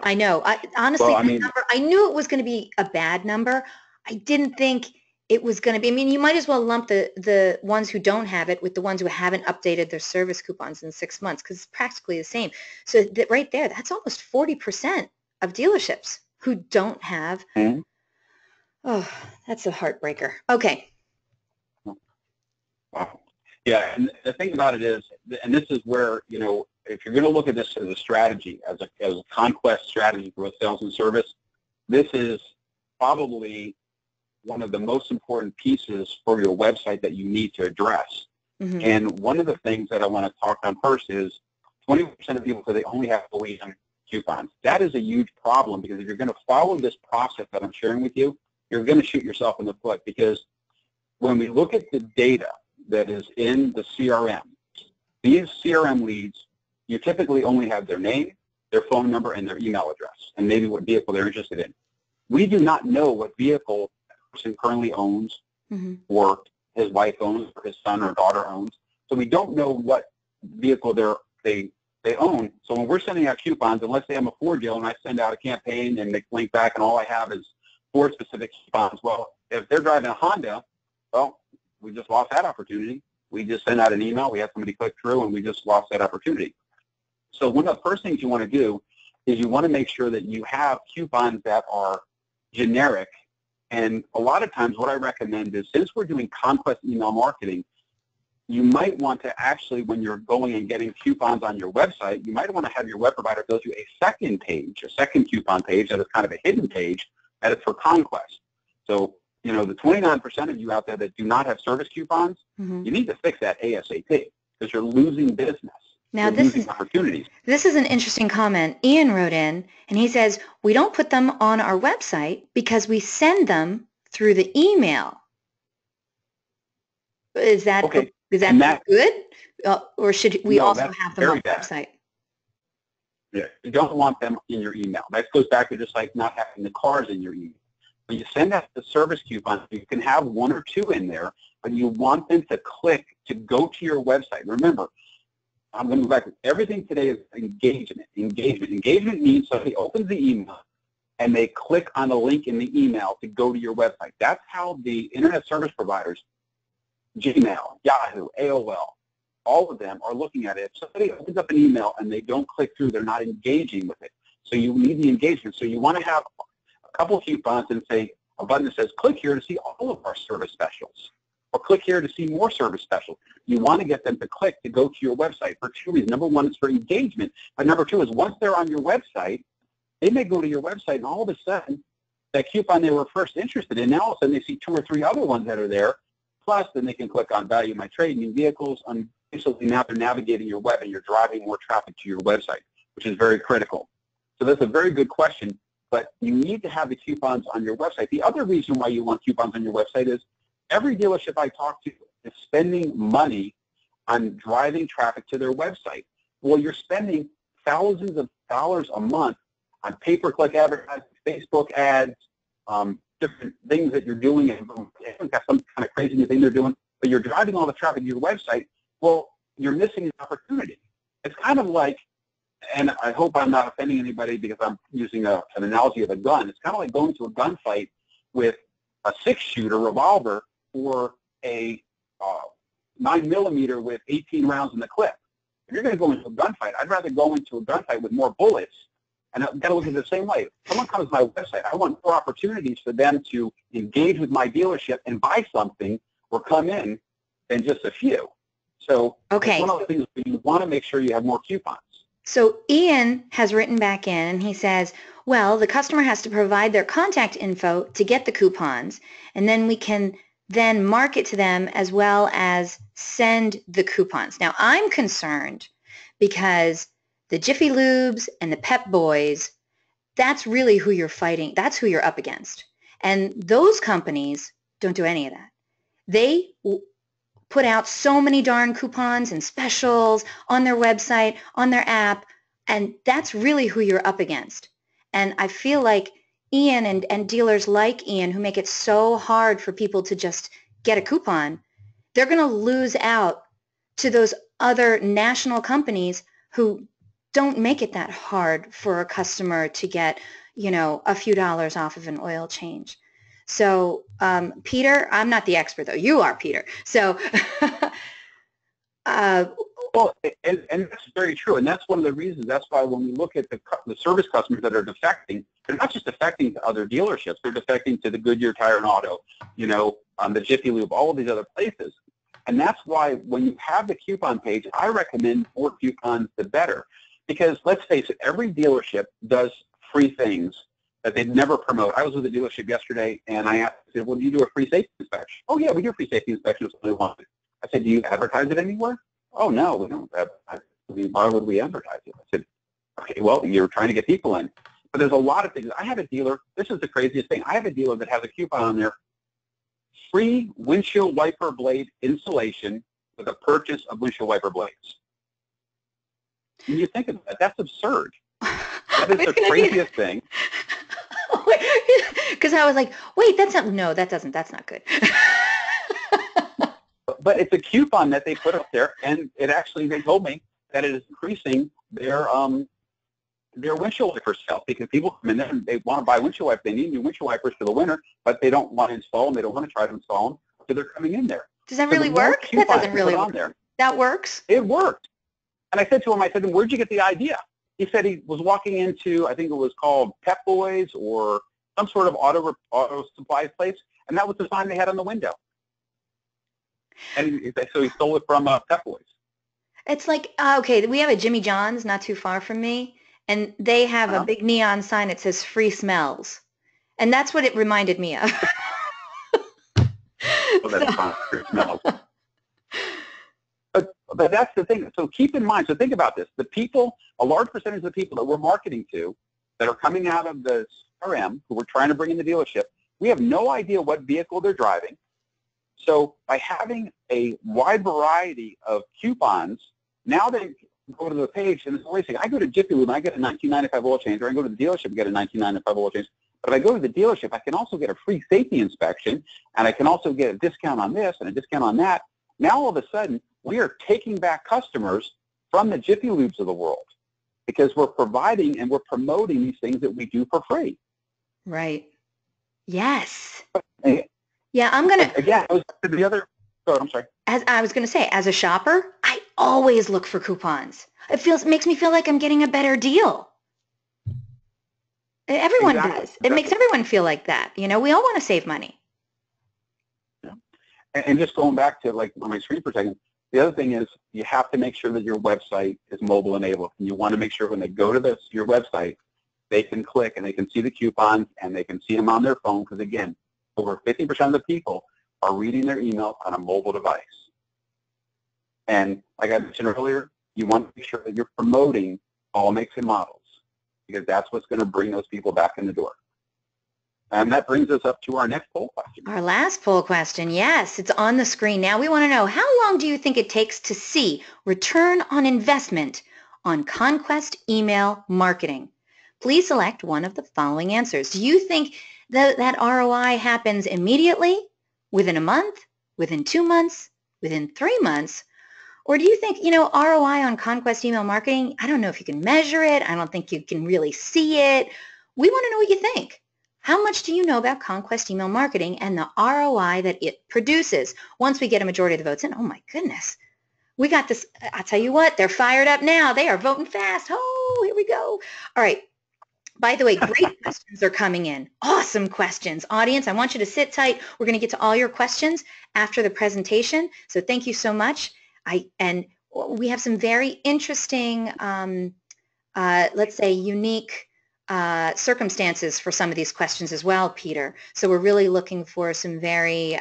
I know. Honestly, that number, I knew it was going to be a bad number. I didn't think it was going to be, I mean, you might as well lump the ones who don't have it with the ones who haven't updated their service coupons in 6 months because it's practically the same. So that right there, that's almost 40% of dealerships who don't have. Mm-hmm. Oh, that's a heartbreaker. Okay. Wow. Yeah, and the thing about it is, and this is where, if you're going to look at this as a strategy, as a conquest strategy for sales and service, this is probably one of the most important pieces for your website that you need to address. Mm-hmm. And one of the things that I want to talk on first is 20% of people say they only have OEM coupons. That is a huge problem because if you're going to follow this process that I'm sharing with you, you're going to shoot yourself in the foot because when we look at the data that is in the CRM, these CRM leads, you typically only have their name, their phone number, and their email address, and maybe what vehicle they're interested in. We do not know what vehicle person currently owns, mm-hmm. or his wife owns, or his son or daughter owns. So we don't know what vehicle they own. So when we're sending out coupons, unless they have a Ford deal and I send out a campaign and they link back and all I have is Ford-specific coupons, well, if they're driving a Honda, well, we just lost that opportunity. We just sent out an email, we had somebody click through, and we just lost that opportunity. So one of the first things you want to do is you want to make sure that you have coupons that are generic. And a lot of times what I recommend is, since we're doing conquest email marketing, you might want to actually, when you're going and getting coupons on your website, you might want to have your web provider go to a second page, a second coupon page that is kind of a hidden page that is for conquest. So, the 29% of you out there that do not have service coupons, mm-hmm. you need to fix that ASAP because you're losing business. Now, this is an interesting comment. Ian wrote in, and he says, we don't put them on our website because we send them through the email. Is that okay? Good? Or should we also have them on the website? Yeah, you don't want them in your email. That goes back to just like not having the cars in your email. When you send out the service coupons, you can have one or two in there, but you want them to click to go to your website. Remember, I'm going to go back. Everything today is engagement. Engagement means somebody opens the email and they click on the link in the email to go to your website. That's how the internet service providers, Gmail, Yahoo, AOL, all of them are looking at it. If somebody opens up an email and they don't click through, they're not engaging with it. So you need the engagement. So you want to have a couple of coupons and say a button that says, click here to see all of our service specials, or click here to see more service specials. You want to get them to click to go to your website for two reasons. Number one is for engagement, but number two is once they're on your website, they may go to your website and all of a sudden that coupon they were first interested in, now all of a sudden they see two or three other ones that are there, plus then they can click on value my trade, new vehicles, and basically now they're navigating your web and you're driving more traffic to your website, which is very critical. So that's a very good question, but you need to have the coupons on your website. The other reason why you want coupons on your website is every dealership I talk to is spending money on driving traffic to their website. Well, you're spending thousands of dollars a month on pay-per-click advertising, Facebook ads, different things that you're doing, and got some kind of crazy new thing they're doing, but you're driving all the traffic to your website. Well, you're missing an opportunity. It's kind of like, and I hope I'm not offending anybody because I'm using an analogy of a gun. It's kind of like going to a gunfight with a 6-shooter revolver or a 9mm with 18 rounds in the clip. If you're going to go into a gunfight, I'd rather go into a gunfight with more bullets. And I've got to look at it the same way. If someone comes to my website, I want more opportunities for them to engage with my dealership and buy something or come in than just a few. So it's one of the things where you want to make sure you have more coupons. So Ian has written back in and he says, well, the customer has to provide their contact info to get the coupons, and then we can then market to them as well as send the coupons. Now, I'm concerned because the Jiffy Lubes and the Pep Boys, that's really who you're fighting. That's who you're up against. And those companies don't do any of that. They put out so many darn coupons and specials on their website, on their app, and that's really who you're up against. And I feel like Ian and dealers like Ian who make it so hard for people to just get a coupon, they're going to lose out to those other national companies who don't make it that hard for a customer to get, a few dollars off of an oil change. So, Peter, I'm not the expert though. You are, Peter. So, well, and that's very true, and that's one of the reasons. That's why when we look at the service customers that are defecting, they're not just defecting to other dealerships. They're defecting to the Goodyear Tire and Auto, the Jiffy Lube, all of these other places. And that's why when you have the coupon page, I recommend more coupons the better. Because let's face it, every dealership does free things that they'd never promote. I was with a dealership yesterday, and I asked, well, do you do a free safety inspection? Oh, yeah, we do a free safety inspection if somebody wants it. I said, do you advertise it anywhere? Oh, no, we don't advertise it. Why would we advertise it? I said, okay, well, you're trying to get people in. But there's a lot of things. I have a dealer. This is the craziest thing. I have a dealer that has a coupon on there, free windshield wiper blade installation with a purchase of windshield wiper blades. When you think of that, that's absurd. That is the craziest thing. Because I was like, wait, that's not, no, that doesn't, that's not good. But it's a coupon that they put up there, and it actually, they told me that it is increasing their windshield wiper sales, because people come in there and they want to buy windshield wipers. They need new windshield wipers for the winter, but they don't want to install them. They don't want to try to install them, so they're coming in there. Does that really work? That doesn't really work. There. That works? It worked. And I said to him, where'd you get the idea? He said he was walking into, I think it was called Pep Boys or some sort of auto supply place, and that was the sign they had on the window. And so he stole it from Pep Boys. It's like, okay, we have a Jimmy John's not too far from me, and they have a big neon sign that says free smells. And that's what it reminded me of. Oh, that's fine, free smells. But that's the thing. So keep in mind, so think about this. The people, a large percentage of the people that we're marketing to that are coming out of the CRM, who we're trying to bring in the dealership, we have no idea what vehicle they're driving. So by having a wide variety of coupons, now they go to the page and wait a second, I go to Jiffy Lube and I get a $19.95 oil change, or I go to the dealership and get a $19.95 oil change. But if I go to the dealership, I can also get a free safety inspection, and I can also get a discount on this and a discount on that. Now all of a sudden, we are taking back customers from the Jiffy Lubes of the world because we're providing and we're promoting these things that we do for free. Right. Yes. And, yeah, I'm going to... Again, the other... Go ahead, I'm sorry. As I was going to say, as a shopper, I always look for coupons. It makes me feel like I'm getting a better deal. Everyone does. It makes everyone feel like that. We all want to save money. Yeah. And just going back to like on my screen for a second, the other thing is you have to make sure that your website is mobile enabled. And you want to make sure when they go to your website, they can click and they can see the coupons and they can see them on their phone, because again, over 50% of the people are reading their email on a mobile device. And like I mentioned earlier, you want to make sure that you're promoting all makes and models, because that's what's going to bring those people back in the door. And that brings us up to our next poll question. Our last poll question, yes, it's on the screen now. We want to know, how long do you think it takes to see return on investment on Conquest email marketing? Please select one of the following answers. Do you think that ROI happens immediately, within a month, within 2 months, within 3 months? Or do you think, ROI on Conquest email marketing, I don't know if you can measure it. I don't think you can really see it. We want to know what you think. How much do you know about Conquest email marketing and the ROI that it produces? Once we get a majority of the votes in, oh my goodness, we got this. I'll tell you what, they're fired up now. They are voting fast. Oh, here we go. All right. By the way, great questions are coming in. Awesome questions. Audience, I want you to sit tight. We're going to get to all your questions after the presentation. So thank you so much. And we have some very interesting, let's say, unique circumstances for some of these questions as well, Peter. So we're really looking for some very,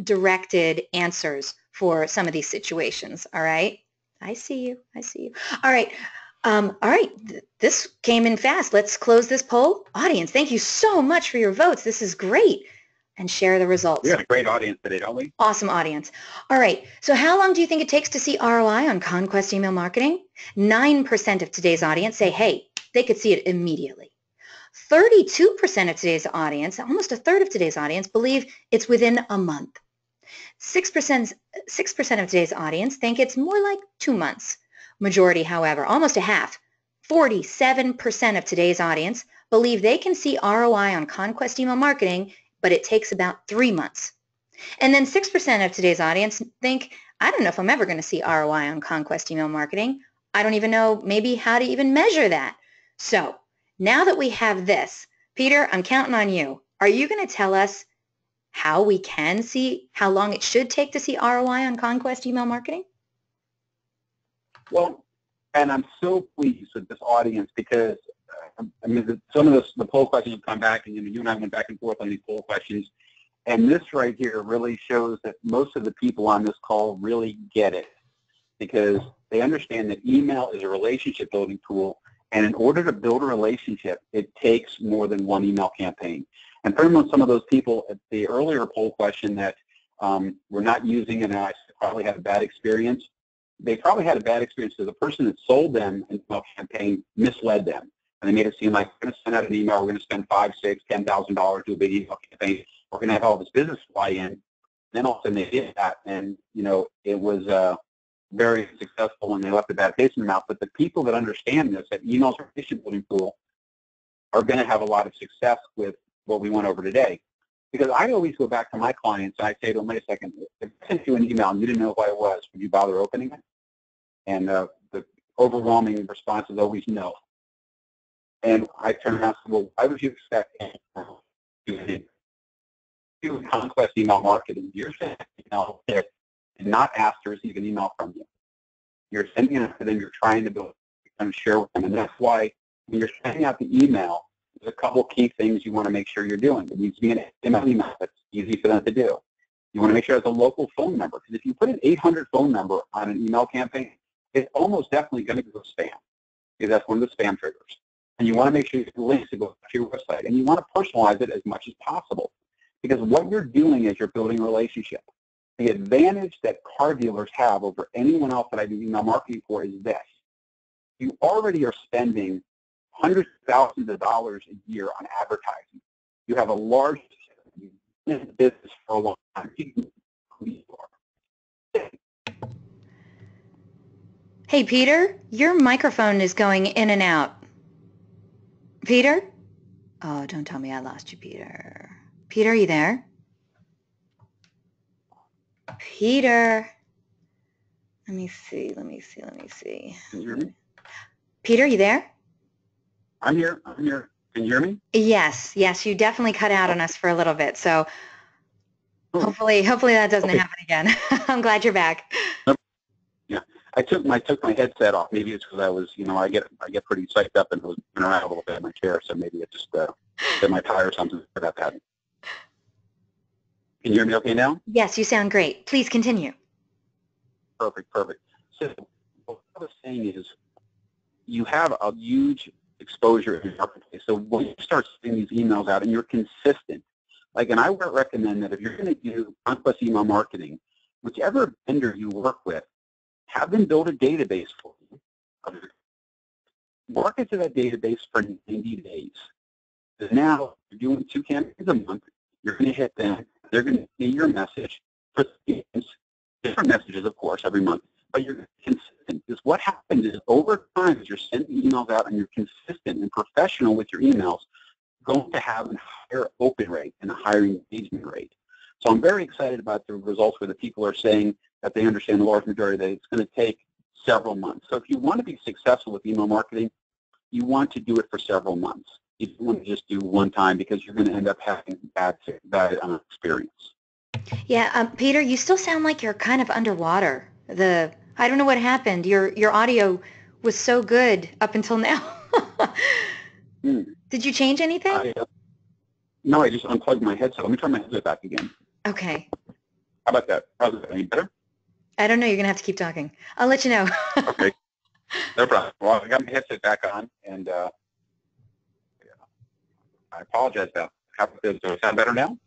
directed answers for some of these situations. All right. I see you. I see you. All right. All right. This came in fast. Let's close this poll. Audience, thank you so much for your votes. This is great. And share the results. We got a great audience today, don't we? Awesome audience. All right. So how long do you think it takes to see ROI on Conquest email marketing? 9% of today's audience say, hey, they could see it immediately. 32% of today's audience, almost a third of today's audience, believe it's within a month. 6% of today's audience think it's more like 2 months. Majority, however, almost a half, 47% of today's audience believe they can see ROI on Conquest email marketing, but it takes about 3 months. And then 6% of today's audience think, I don't know if I'm ever going to see ROI on Conquest email marketing. I don't even know maybe how to even measure that. So now that we have this, Peter, I'm counting on you. Are you going to tell us how we can see how long it should take to see ROI on Conquest email marketing? Well, and I'm so pleased with this audience because, I mean, some of the poll questions have come back, and you and I went back and forth on these poll questions. And this right here really shows that most of the people on this call really get it because they understand that email is a relationship building tool. And in order to build a relationship, it takes more than one email campaign. And from some of those people at the earlier poll question that were not using it and I probably had a bad experience, they probably had a bad experience because the person that sold them an email campaign misled them. And they made it seem like we're going to send out an email, we're going to spend $5,000, $6,000, $10,000 to a big email campaign. We're going to have all this business fly in. Then all of a sudden they did that, and it was very successful, and they left a bad taste in their mouth. But the people that understand this, that email is a relationship building tool, are going to have a lot of success with what we went over today. Because I always go back to my clients and I say to them, wait a second, if I sent you an email and you didn't know who I was, would you bother opening it? And the overwhelming response is always no. And I turn around and say, well, why would you expect to do Conquest email marketing? You're sending an email and not ask to receive an email from you. You're sending it to them, you're trying to build and share with them. And that's why when you're sending out the email, there's a couple key things you want to make sure you're doing. It needs to be an email that's easy for them to do. You want to make sure it's a local phone number, because if you put an 800 phone number on an email campaign, it's almost definitely going to go spam, because that's one of the spam triggers. And you want to make sure you have links to go to your website, and you want to personalize it as much as possible, because what you're doing is you're building a relationship. The advantage that car dealers have over anyone else that I do email marketing for is this. You already are spending hundreds of thousands of dollars a year on advertising. You have a large business for a long time. Hey, Peter, your microphone is going in and out. Peter? Oh, don't tell me I lost you, Peter. Peter, are you there? Peter. Let me see. Can you hear me? Peter, you there? I'm here. Can you hear me? Yes, you definitely cut out on us for a little bit. So hopefully that doesn't happen again. I'm glad you're back. Yeah, I took my headset off. Maybe it's because I was, I get pretty psyched up and was moving around a little bit in my chair, so maybe it just hit my tire or something. Forgot that. Can you hear me okay now? Yes, you sound great. Please continue. Perfect. So what I was saying is you have a huge exposure in the marketplace. So when you start sending these emails out and you're consistent, and I would recommend that if you're going to do Conquest email marketing, whichever vendor you work with, have them build a database for you. Market to that database for 90 days. Now, you're doing 2 campaigns a month, you're going to hit them, they're going to see your message for different messages, of course, every month, but you're consistent. Because what happens is over time, as you're sending emails out and you're consistent and professional with your emails, you're going to have a higher open rate and a higher engagement rate. So I'm very excited about the results where the people are saying that they understand the large majority that it's going to take several months. So if you want to be successful with email marketing, you want to do it for several months. You don't want to just do one time because you're going to end up having bad experience. Yeah, Peter, you still sound like you're kind of underwater. I don't know what happened. Your audio was so good up until now. Did you change anything? No, I just unplugged my headset. Let me turn my headset back again. Okay. How about that? How's it? Any better? I don't know. You're going to have to keep talking. I'll let you know. Okay. No problem. Well, I got my headset back on, and I apologize about that. Does it sound better now?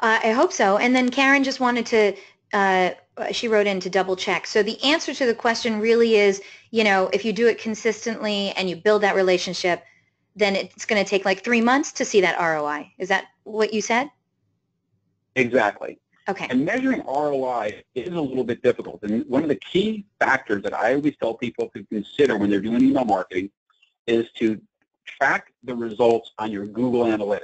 I hope so. And then Karen just wanted to, she wrote in to double check. So the answer to the question really is, if you do it consistently and you build that relationship, then it's going to take like 3 months to see that ROI. Is that what you said? Exactly. Okay. And measuring ROI is a little bit difficult. And one of the key factors that I always tell people to consider when they're doing email marketing is to track the results on your Google Analytics.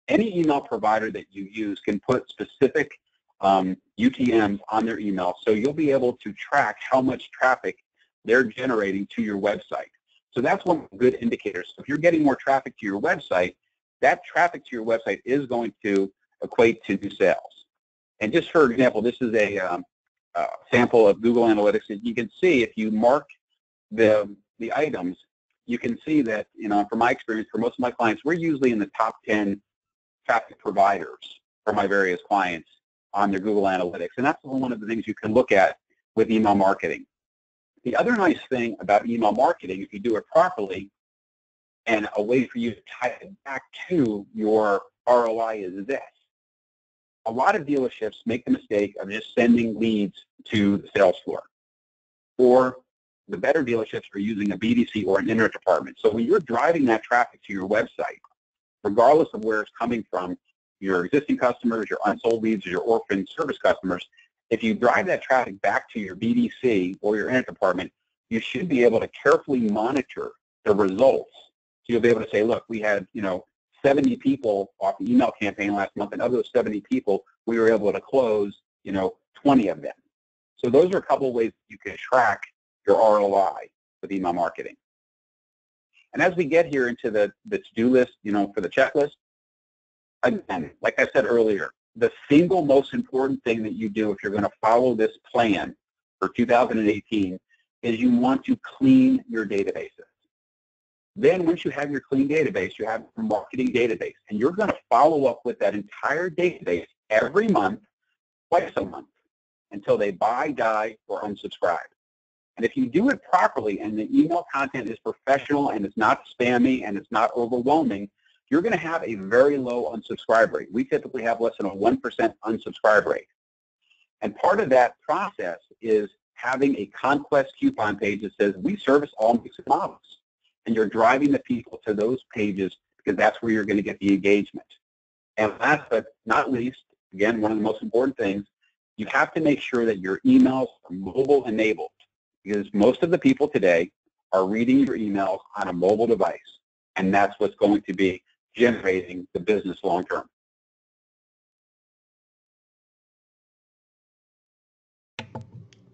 Any email provider that you use can put specific UTMs on their email, so you'll be able to track how much traffic they're generating to your website. So that's one good indicator. So if you're getting more traffic to your website, that traffic to your website is going to equate to new sales. And just for example, this is a sample of Google Analytics that you can see if you mark the items, you can see that, from my experience, for most of my clients, we're usually in the top 10 traffic providers for my various clients on their Google Analytics. And that's one of the things you can look at with email marketing. The other nice thing about email marketing, if you do it properly, and a way for you to tie it back to your ROI is this. A lot of dealerships make the mistake of just sending leads to the sales floor. Or the better dealerships are using a BDC or an internet department. So when you're driving that traffic to your website, regardless of where it's coming from, your existing customers, your unsold leads, or your orphan service customers, if you drive that traffic back to your BDC or your internet department, you should be able to carefully monitor the results. So you'll be able to say, look, we had 70 people off the email campaign last month, and of those 70 people, we were able to close 20 of them. So those are a couple of ways you can track your ROI with email marketing. And as we get here into the to-do list, for the checklist, again, like I said earlier, the single most important thing that you do if you're going to follow this plan for 2018 is you want to clean your databases. Then once you have your clean database, you have your marketing database, and you're going to follow up with that entire database every month, twice a month, until they buy, die, or unsubscribe. And if you do it properly and the email content is professional and it's not spammy and it's not overwhelming, you're going to have a very low unsubscribe rate. We typically have less than a 1% unsubscribe rate. And part of that process is having a Conquest coupon page that says, we service all makes and models. And you're driving the people to those pages because that's where you're going to get the engagement. And last but not least, again, one of the most important things, you have to make sure that your emails are mobile enabled, because most of the people today are reading your emails on a mobile device, and that's what's going to be generating the business long term.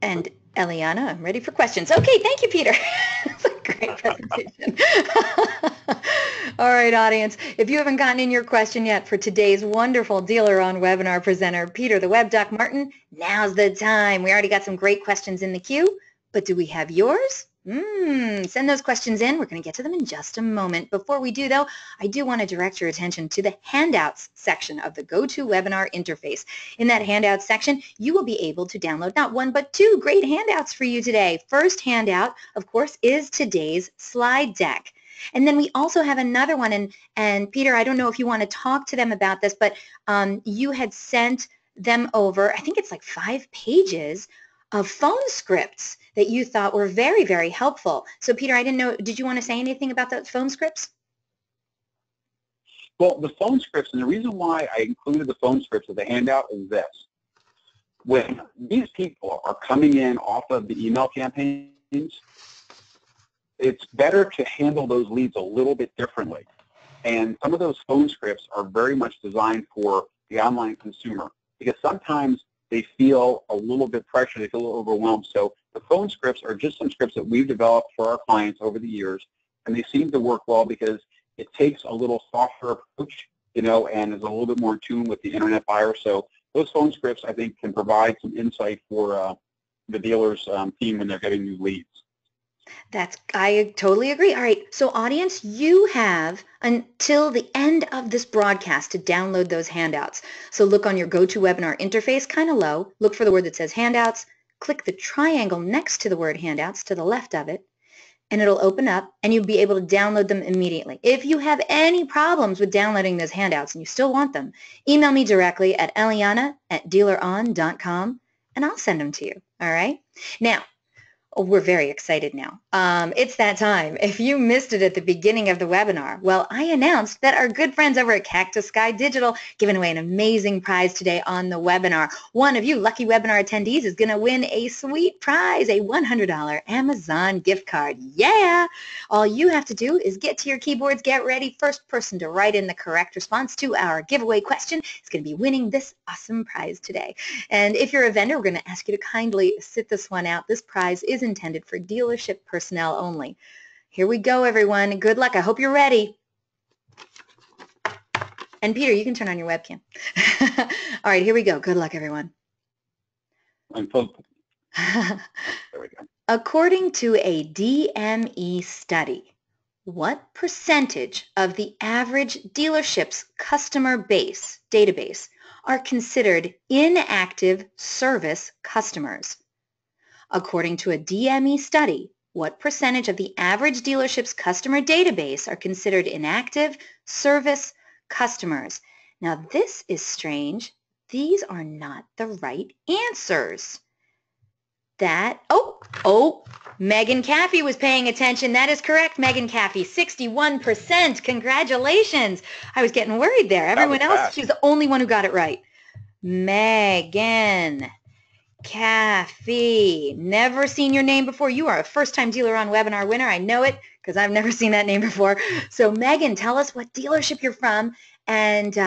And Eliana, I'm ready for questions. Okay, thank you, Peter. That's a great presentation. All right, audience, if you haven't gotten in your question yet for today's wonderful DealerOn webinar presenter, Peter the Web Doc Martin, now's the time. We already got some great questions in the queue, but do we have yours? Send those questions in. We're going to get to them in just a moment. Before we do, though, I do want to direct your attention to the handouts section of the GoToWebinar interface. In that handouts section, you will be able to download not one, but two great handouts for you today. First handout, of course, is today's slide deck. And then we also have another one, and Peter, I don't know if you want to talk to them about this, but you had sent them over, I think it's like 5 pages of phone scripts that you thought were very, very helpful. So Peter, I didn't know, did you want to say anything about those phone scripts? Well, the phone scripts, and the reason why I included the phone scripts as a handout is this. When these people are coming in off of the email campaigns, it's better to handle those leads a little bit differently. And some of those phone scripts are very much designed for the online consumer, because sometimes they feel a little bit pressured, they feel a little overwhelmed. So the phone scripts are just some scripts that we've developed for our clients over the years, and they seem to work well because it takes a little softer approach, and is a little bit more in tune with the internet buyer. So those phone scripts, I think, can provide some insight for the dealer's team when they're getting new leads. I totally agree. All right, so audience, you have until the end of this broadcast to download those handouts. So look on your GoToWebinar interface, kind of low, look for the word that says handouts, click the triangle next to the word handouts to the left of it, and it'll open up, and you'll be able to download them immediately. If you have any problems with downloading those handouts and you still want them, email me directly at eliana@dealeron.com, and I'll send them to you, all right? Now, Oh, we're very excited now. It's that time. If you missed it at the beginning of the webinar, well, I announced that our good friends over at Cactus Sky Digital giving away an amazing prize today on the webinar. One of you lucky webinar attendees is going to win a sweet prize, a $100 Amazon gift card. Yeah! All you have to do is get to your keyboards, get ready. First person to write in the correct response to our giveaway question is going to be winning this awesome prize today. And if you're a vendor, we're going to ask you to kindly sit this one out. This prize is intended for dealership personnel only. Here we go, everyone. Good luck. I hope you're ready. And Peter, you can turn on your webcam. All right, here we go. Good luck, everyone. There we go. According to a DME study, what percentage of the average dealership's customer base database are considered inactive service customers? According to a DME study, what percentage of the average dealership's customer database are considered inactive service customers? Now, this is strange. These are not the right answers. Megan Caffey was paying attention. That is correct, Megan Caffey. 61%. Congratulations. I was getting worried there. Everyone else, she's the only one who got it right. Megan Caffey. Never seen your name before. You are a first-time DealerOn webinar winner. I know it because I've never seen that name before. So Megan, tell us what dealership you're from, and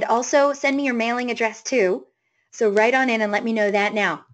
also send me your mailing address too. So write on in and let me know that now.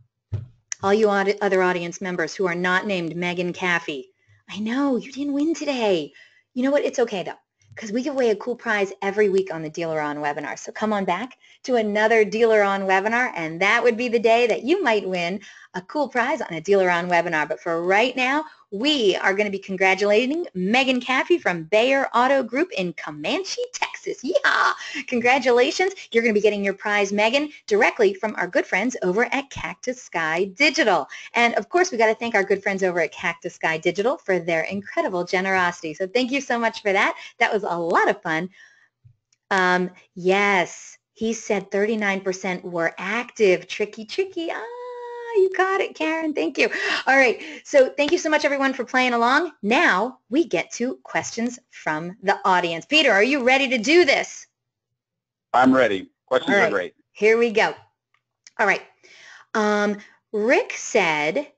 All you other audience members who are not named Megan Caffey, I know you didn't win today. You know what? It's okay though, because we give away a cool prize every week on the DealerOn webinar. So come on back to another DealerOn webinar, and that would be the day that you might win a cool prize on a DealerOn webinar. But for right now, we are going to be congratulating Megan Caffey from Bayer Auto Group in Comanche, Texas. Yeah! Congratulations. You're going to be getting your prize, Megan, directly from our good friends over at Cactus Sky Digital. And of course, we got to thank our good friends over at Cactus Sky Digital for their incredible generosity. So thank you so much for that. That was a lot of fun. Yes, he said 39% were active. Tricky. You got it, Karen. Thank you. All right. So thank you so much, everyone, for playing along. Now we get to questions from the audience. Peter, are you ready to do this? I'm ready. Questions are great. Here we go. All right. Rick said,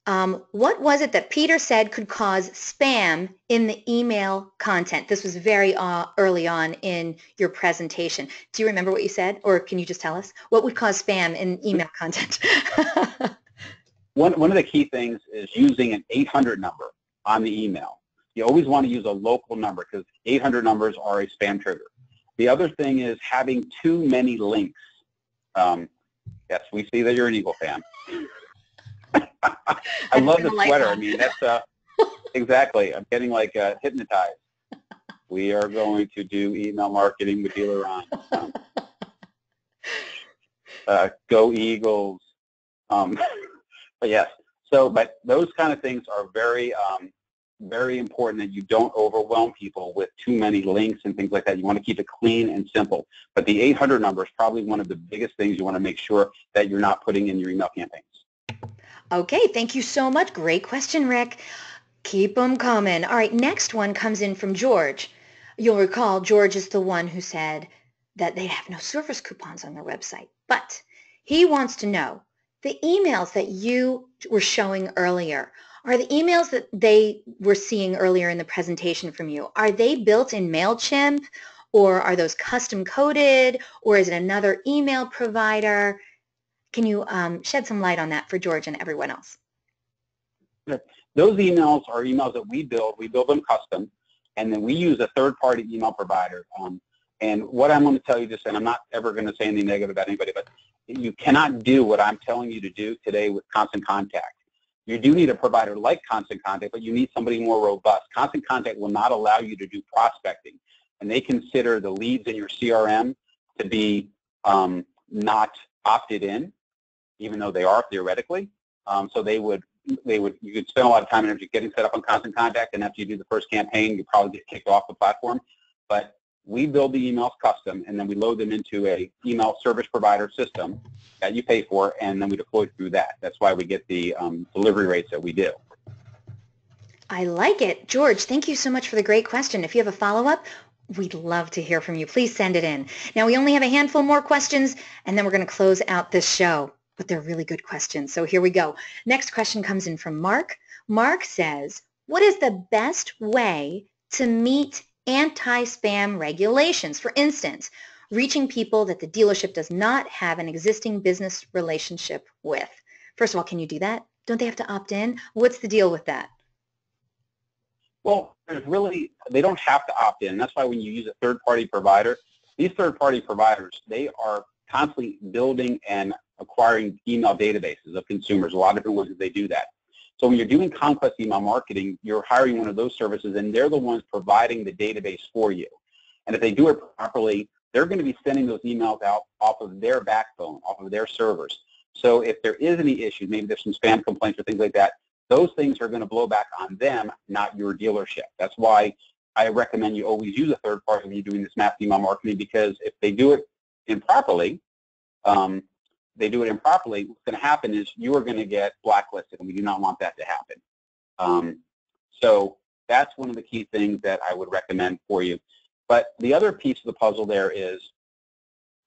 what was it that Peter said could cause spam in the email content? This was very early on in your presentation. Do you remember what you said? Or can you just tell us? What would cause spam in email content? One of the key things is using an 800 number on the email. You always want to use a local number because 800 numbers are a spam trigger. The other thing is having too many links. Yes, we see that you're an Eagle fan. I love the sweater. I mean, that's exactly. I'm getting like hypnotized. We are going to do email marketing with DealerOn. Go Eagles. But yes. So, but those kind of things are very, very important that you don't overwhelm people with too many links and things like that. You want to keep it clean and simple. But the 800 number is probably one of the biggest things you want to make sure that you're not putting in your email campaigns. Okay, thank you so much. Great question, Rick. Keep them coming. All right, next one comes in from George. You'll recall George is the one who said that they have no service coupons on their website. But he wants to know, the emails that you were showing earlier, are the emails that they were seeing earlier in the presentation from you, are they built in MailChimp, or are those custom coded, or is it another email provider? Can you shed some light on that for George and everyone else? Those emails are emails that we build. We build them custom, and then we use a third-party email provider. And what I'm going to tell you this, and I'm not ever going to say anything negative about anybody, but you cannot do what I'm telling you to do today with Constant Contact. You do need a provider like Constant Contact, but you need somebody more robust. Constant Contact will not allow you to do prospecting, and they consider the leads in your CRM to be not opted in, even though they are theoretically. So you could spend a lot of time and energy getting set up on Constant Contact, and after you do the first campaign, you probably get kicked off the platform. But we build the emails custom, and then we load them into a email service provider system that you pay for, and then we deploy through that. That's why we get the delivery rates that we do. I like it. George, thank you so much for the great question. If you have a follow-up, we'd love to hear from you. Please send it in. Now, we only have a handful more questions, and then we're going to close out this show. But they're really good questions, so here we go. Next question comes in from Mark. Mark says, what is the best way to meet anti-spam regulations? For instance, reaching people that the dealership does not have an existing business relationship with. First of all, can you do that? Don't they have to opt in? What's the deal with that? Well, they don't have to opt in. That's why when you use a third-party provider, these third-party providers, they are constantly building and acquiring email databases of consumers. A lot of different ways that they do that. So when you're doing Conquest email marketing, you're hiring one of those services, and they're the ones providing the database for you. And if they do it properly, they're going to be sending those emails out off of their backbone, off of their servers. So if there is any issues, maybe there's some spam complaints or things like that, those things are going to blow back on them, not your dealership. That's why I recommend you always use a third party when you're doing this mass email marketing, because if they do it improperly, what's going to happen is you are going to get blacklisted, and we do not want that to happen. So that's one of the key things that I would recommend for you. But the other piece of the puzzle there is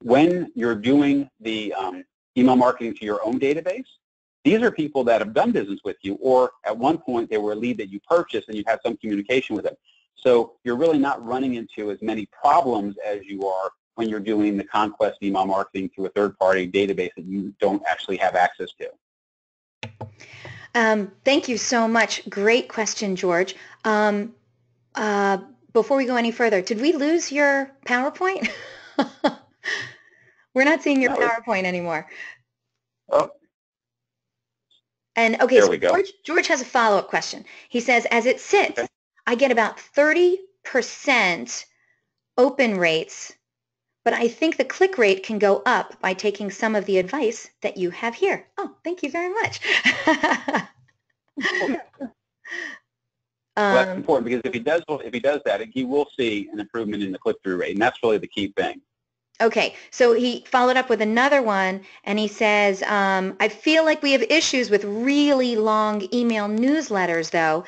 when you're doing the email marketing to your own database, these are people that have done business with you, or at one point they were a lead that you purchased and you've had some communication with them. So you're really not running into as many problems as you are when you're doing the Conquest email marketing through a third-party database that you don't actually have access to. Thank you so much. Great question, George. Before we go any further, did we lose your PowerPoint? We're not seeing your PowerPoint anymore. Oh. And okay, there so we go. George has a follow-up question. He says, as it sits, okay, I get about 30% open rates, but I think the click rate can go up by taking some of the advice that you have here. Oh, thank you very much. Well, that's important, because if he does that, he will see an improvement in the click-through rate, and that's really the key thing. Okay, so he followed up with another one, and he says, I feel like we have issues with really long email newsletters, though.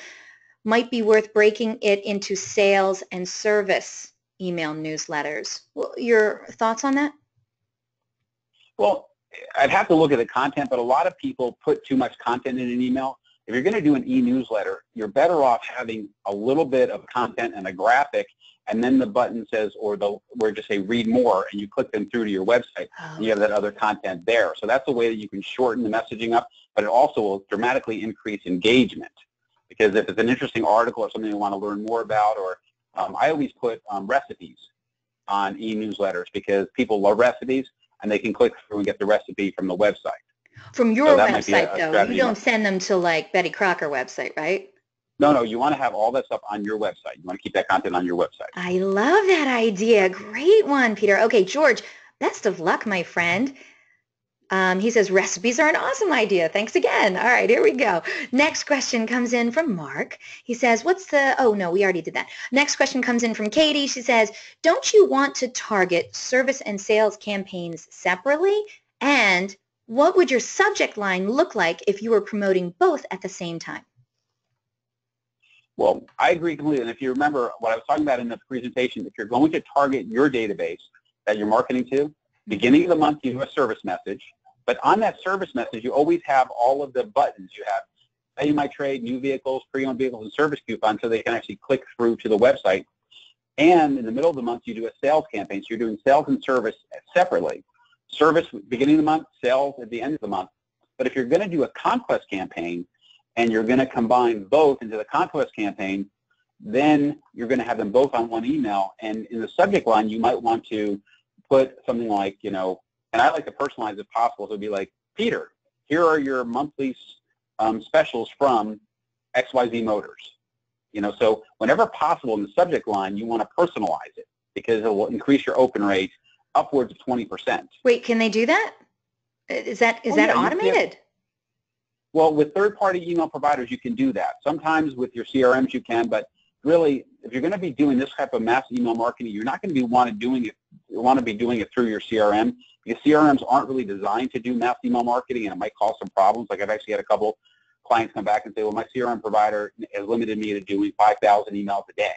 Might be worth breaking it into sales and service email newsletters. Well, your thoughts on that? Well, I'd have to look at the content, but a lot of people put too much content in an email. If you're going to do an e-newsletter, you're better off having a little bit of content and a graphic, and then the button says, where just say read more, and you click them through to your website, and you have that other content there. So that's a way that you can shorten the messaging up, but it also will dramatically increase engagement. Because if it's an interesting article or something you want to learn more about, or I always put recipes on e-newsletters, because people love recipes, and they can click through and get the recipe from the website. From your website, though, you don't send them to like Betty Crocker website, right? No, you want to have all that stuff on your website. You want to keep that content on your website. I love that idea. Great one, Peter. Okay, George, best of luck, my friend. He says, recipes are an awesome idea. Thanks again. All right, here we go. Next question comes in from Mark. He says, oh, no, we already did that. Next question comes in from Katie. She says, don't you want to target service and sales campaigns separately? And what would your subject line look like if you were promoting both at the same time? Well, I agree completely. And if you remember what I was talking about in the presentation, if you're going to target your database that you're marketing to, beginning of the month, you do a service message. But on that service message, you always have all of the buttons. You have Value My Trade, new vehicles, pre-owned vehicles, and service coupons, so they can actually click through to the website. And in the middle of the month, you do a sales campaign. So you're doing sales and service separately. Service beginning of the month, sales at the end of the month. But if you're going to do a Conquest campaign, and you're going to combine both into the Conquest campaign, then you're going to have them both on one email. And in the subject line, you might want to put something like, and I like to personalize if possible, so it'd be like, Peter, here are your monthly specials from XYZ Motors. So whenever possible in the subject line, you want to personalize it, because it will increase your open rate upwards of 20%. Wait, can they do that? Is that automated? Well, with third-party email providers, you can do that. Sometimes with your CRMs you can, but really, if you're going to be doing this type of mass email marketing, you're not going to be want to be doing it through your CRM, because CRMs aren't really designed to do mass email marketing, and it might cause some problems. Like I've actually had a couple clients come back and say, well, my CRM provider has limited me to doing 5,000 emails a day,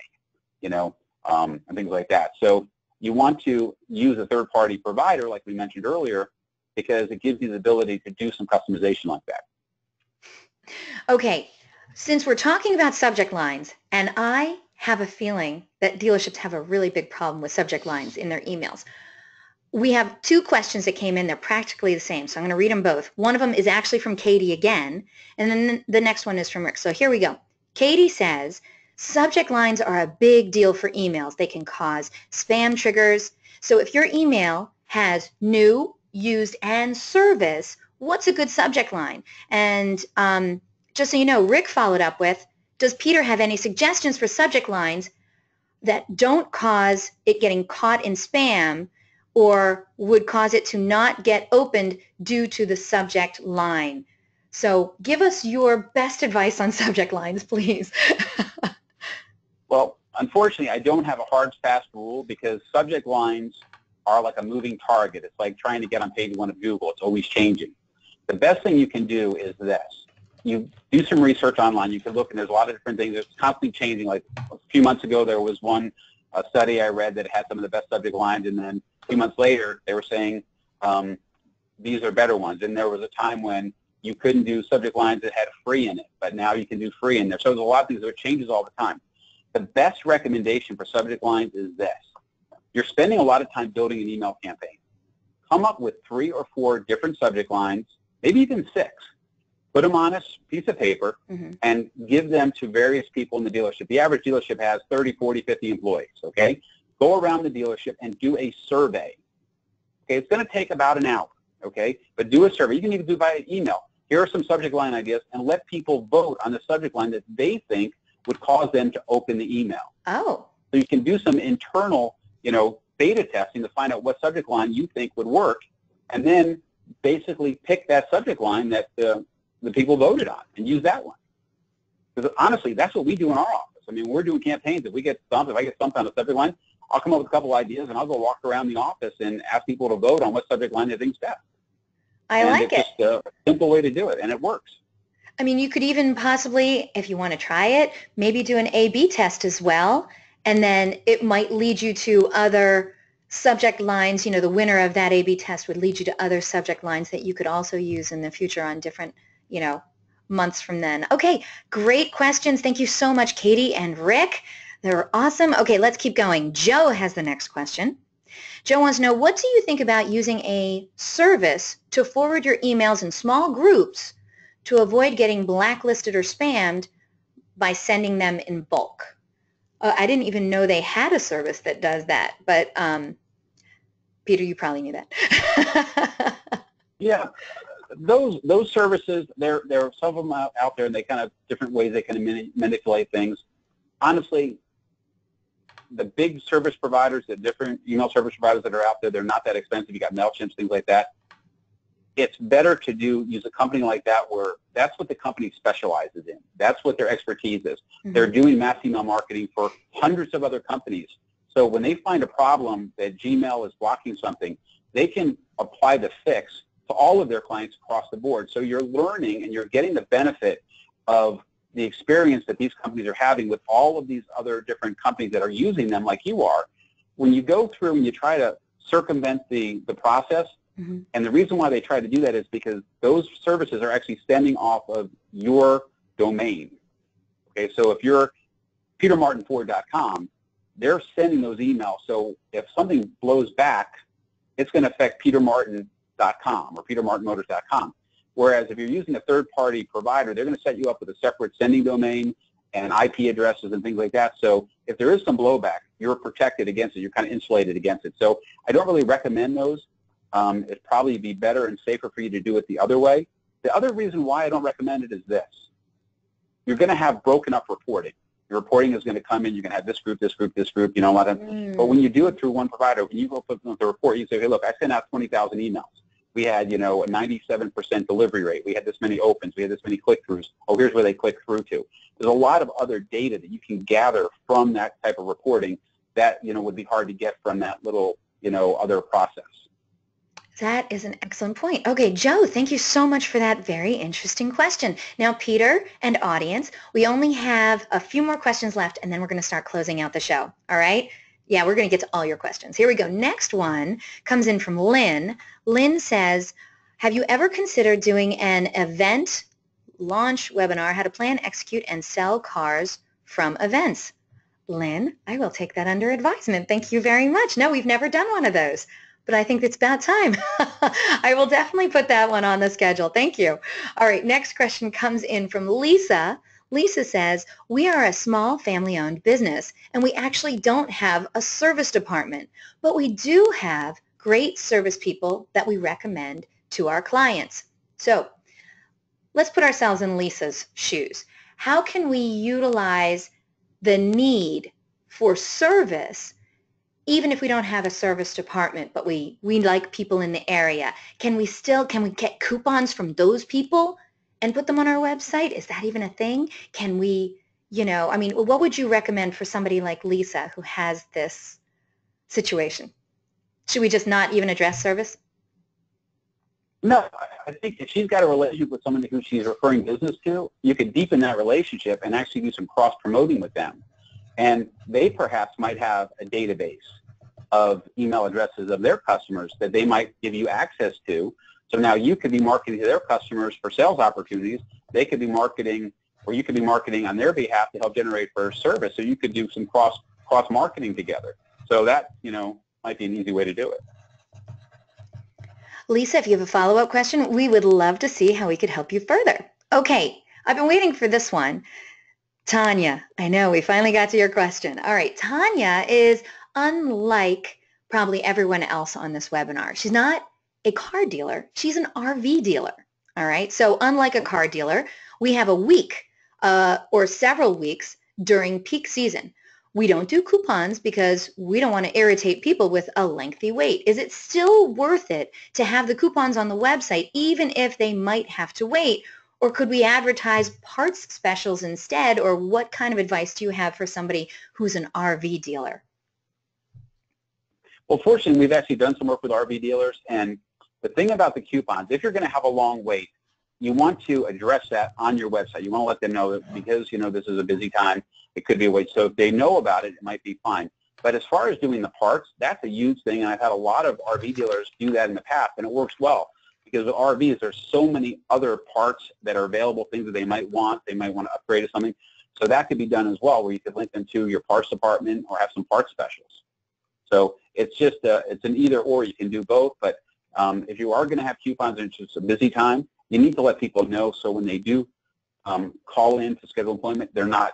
and things like that. So you want to use a third-party provider, like we mentioned earlier, because it gives you the ability to do some customization like that. Okay, since we're talking about subject lines, and I have a feeling that dealerships have a really big problem with subject lines in their emails. We have two questions that came in. They're practically the same, so I'm going to read them both. One of them is actually from Katie again, and then the next one is from Rick. So here we go. Katie says, subject lines are a big deal for emails. They can cause spam triggers. So if your email has new, used, and service, what's a good subject line? And just so you know, Rick followed up with, does Peter have any suggestions for subject lines that don't cause it getting caught in spam or would cause it to not get opened due to the subject line? So give us your best advice on subject lines, please. Well, unfortunately, I don't have a hard, fast rule, because subject lines are like a moving target. It's like trying to get on page 1 of Google. It's always changing. The best thing you can do is this. You do some research online. You can look, and there's a lot of different things. It's constantly changing. Like a few months ago, there was one study I read that had some of the best subject lines, and then a few months later, they were saying these are better ones. And there was a time when you couldn't do subject lines that had free in it, but now you can do free in there. So there's a lot of things that changes all the time. The best recommendation for subject lines is this. You're spending a lot of time building an email campaign. Come up with 3 or 4 different subject lines, maybe even 6. Put them on a piece of paper and give them to various people in the dealership. The average dealership has 30, 40, 50 employees, okay? Go around the dealership and do a survey. Okay, it's going to take about an hour, okay? But do a survey. You can even do it by email. Here are some subject line ideas, and let people vote on the subject line that they think would cause them to open the email. Oh. So you can do some internal, beta testing to find out what subject line you think would work, and then basically pick that subject line that the people voted on and use that one. Because honestly, that's what we do in our office. I mean, we're doing campaigns. If I get stumped on a subject line, I'll come up with a couple ideas, and I'll go walk around the office and ask people to vote on what subject line they think's best. I like it. It's just a simple way to do it, and it works. I mean, you could even possibly, if you want to try it, maybe do an A/B test as well, and then it might lead you to other subject lines. The winner of that A/B test would lead you to other subject lines that you could also use in the future on different, months from then. Okay, great questions. Thank you so much, Katie and Rick. They're awesome. Okay, let's keep going. Joe has the next question. Joe wants to know, what do you think about using a service to forward your emails in small groups to avoid getting blacklisted or spammed by sending them in bulk? I didn't even know they had a service that does that, but Peter, you probably knew that. Yeah, those services, there are some of them out there, and they kind of different ways they can manipulate things. Honestly, the big service providers, the different email service providers that are out there, they're not that expensive. You got MailChimp, things like that. It's better to use a company like that where that's what the company specializes in. That's what their expertise is. They're doing mass email marketing for hundreds of other companies. So when they find a problem that Gmail is blocking something, they can apply the fix to all of their clients across the board. So you're learning and you're getting the benefit of the experience that these companies are having with all of these other different companies that are using them like you are. When you go through and you try to circumvent the process, and the reason why they try to do that is because those services are actually stemming off of your domain. Okay, so if you're petermartinford.com, they're sending those emails. So if something blows back, it's going to affect petermartin.com or petermartinmotors.com. Whereas if you're using a third-party provider, they're going to set you up with a separate sending domain and IP addresses and things like that. So if there is some blowback, you're protected against it. You're kind of insulated against it. So I don't really recommend those. It'd probably be better and safer for you to do it the other way. The other reason why I don't recommend it is this. You're going to have broken up reporting. Your reporting is going to come in. You're going to have this group, this group, this group, you know what? But when you do it through one provider, when you go put the report, you say, hey, look, I sent out 20,000 emails. we had, a 97% delivery rate. We had this many opens. We had this many click-throughs. Oh, here's where they click through to. There's a lot of other data that you can gather from that type of reporting that, would be hard to get from that little, other process. That is an excellent point. Okay, Joe, thank you so much for that very interesting question. Now, Peter and audience, we only have a few more questions left, and then we're going to start closing out the show. All right? Yeah, we're going to get to all your questions. Here we go. Next one comes in from Lynn. Lynn says, have you ever considered doing an event launch webinar, how to plan, execute, and sell cars from events? Lynn, I will take that under advisement. Thank you very much. No, we've never done one of those, but I think it's about time. I will definitely put that one on the schedule. Thank you. All right, next question comes in from Lisa. Lisa says, we are a small family-owned business, and we actually don't have a service department, but we do have great service people that we recommend to our clients. So let's put ourselves in Lisa's shoes. How can we utilize the need for service even if we don't have a service department, but we like people in the area? Can we get coupons from those people and put them on our website? Is that even a thing? Can we, what would you recommend for somebody like Lisa who has this situation? Should we just not even address service? No, I think if she's got a relationship with someone who she's referring business to, you could deepen that relationship and actually do some cross-promoting with them. And they perhaps might have a database of email addresses of their customers that they might give you access to. So now you could be marketing to their customers for sales opportunities. They could be marketing, or you could be marketing on their behalf to help generate for service. So you could do some cross-marketing together. So that, might be an easy way to do it. Lisa, if you have a follow-up question, we would love to see how we could help you further. Okay, I've been waiting for this one. Tanya, I know we finally got to your question. All right, Tanya is unlike probably everyone else on this webinar. She's not a car dealer. She's an RV dealer. All right, so unlike a car dealer, we have a week or several weeks during peak season. We don't do coupons because we don't want to irritate people with a lengthy wait. Is it still worth it to have the coupons on the website even if they might have to wait? Or could we advertise parts specials instead? Or what kind of advice do you have for somebody who's an RV dealer? Well, fortunately, we've actually done some work with RV dealers. And the thing about the coupons, if you're going to have a long wait, you want to address that on your website. You want to let them know that because, this is a busy time, it could be a wait. So if they know about it, it might be fine. But as far as doing the parts, that's a huge thing. And I've had a lot of RV dealers do that in the past, and it works well. Because with RVs, there's so many other parts that are available, things that they might want. They might want to upgrade to something. So that could be done as well, where you could link them to your parts department or have some parts specials. So it's just it's an either or. You can do both. But if you are going to have coupons and it's just a busy time, you need to let people know so when they do call in to schedule appointment, they're not,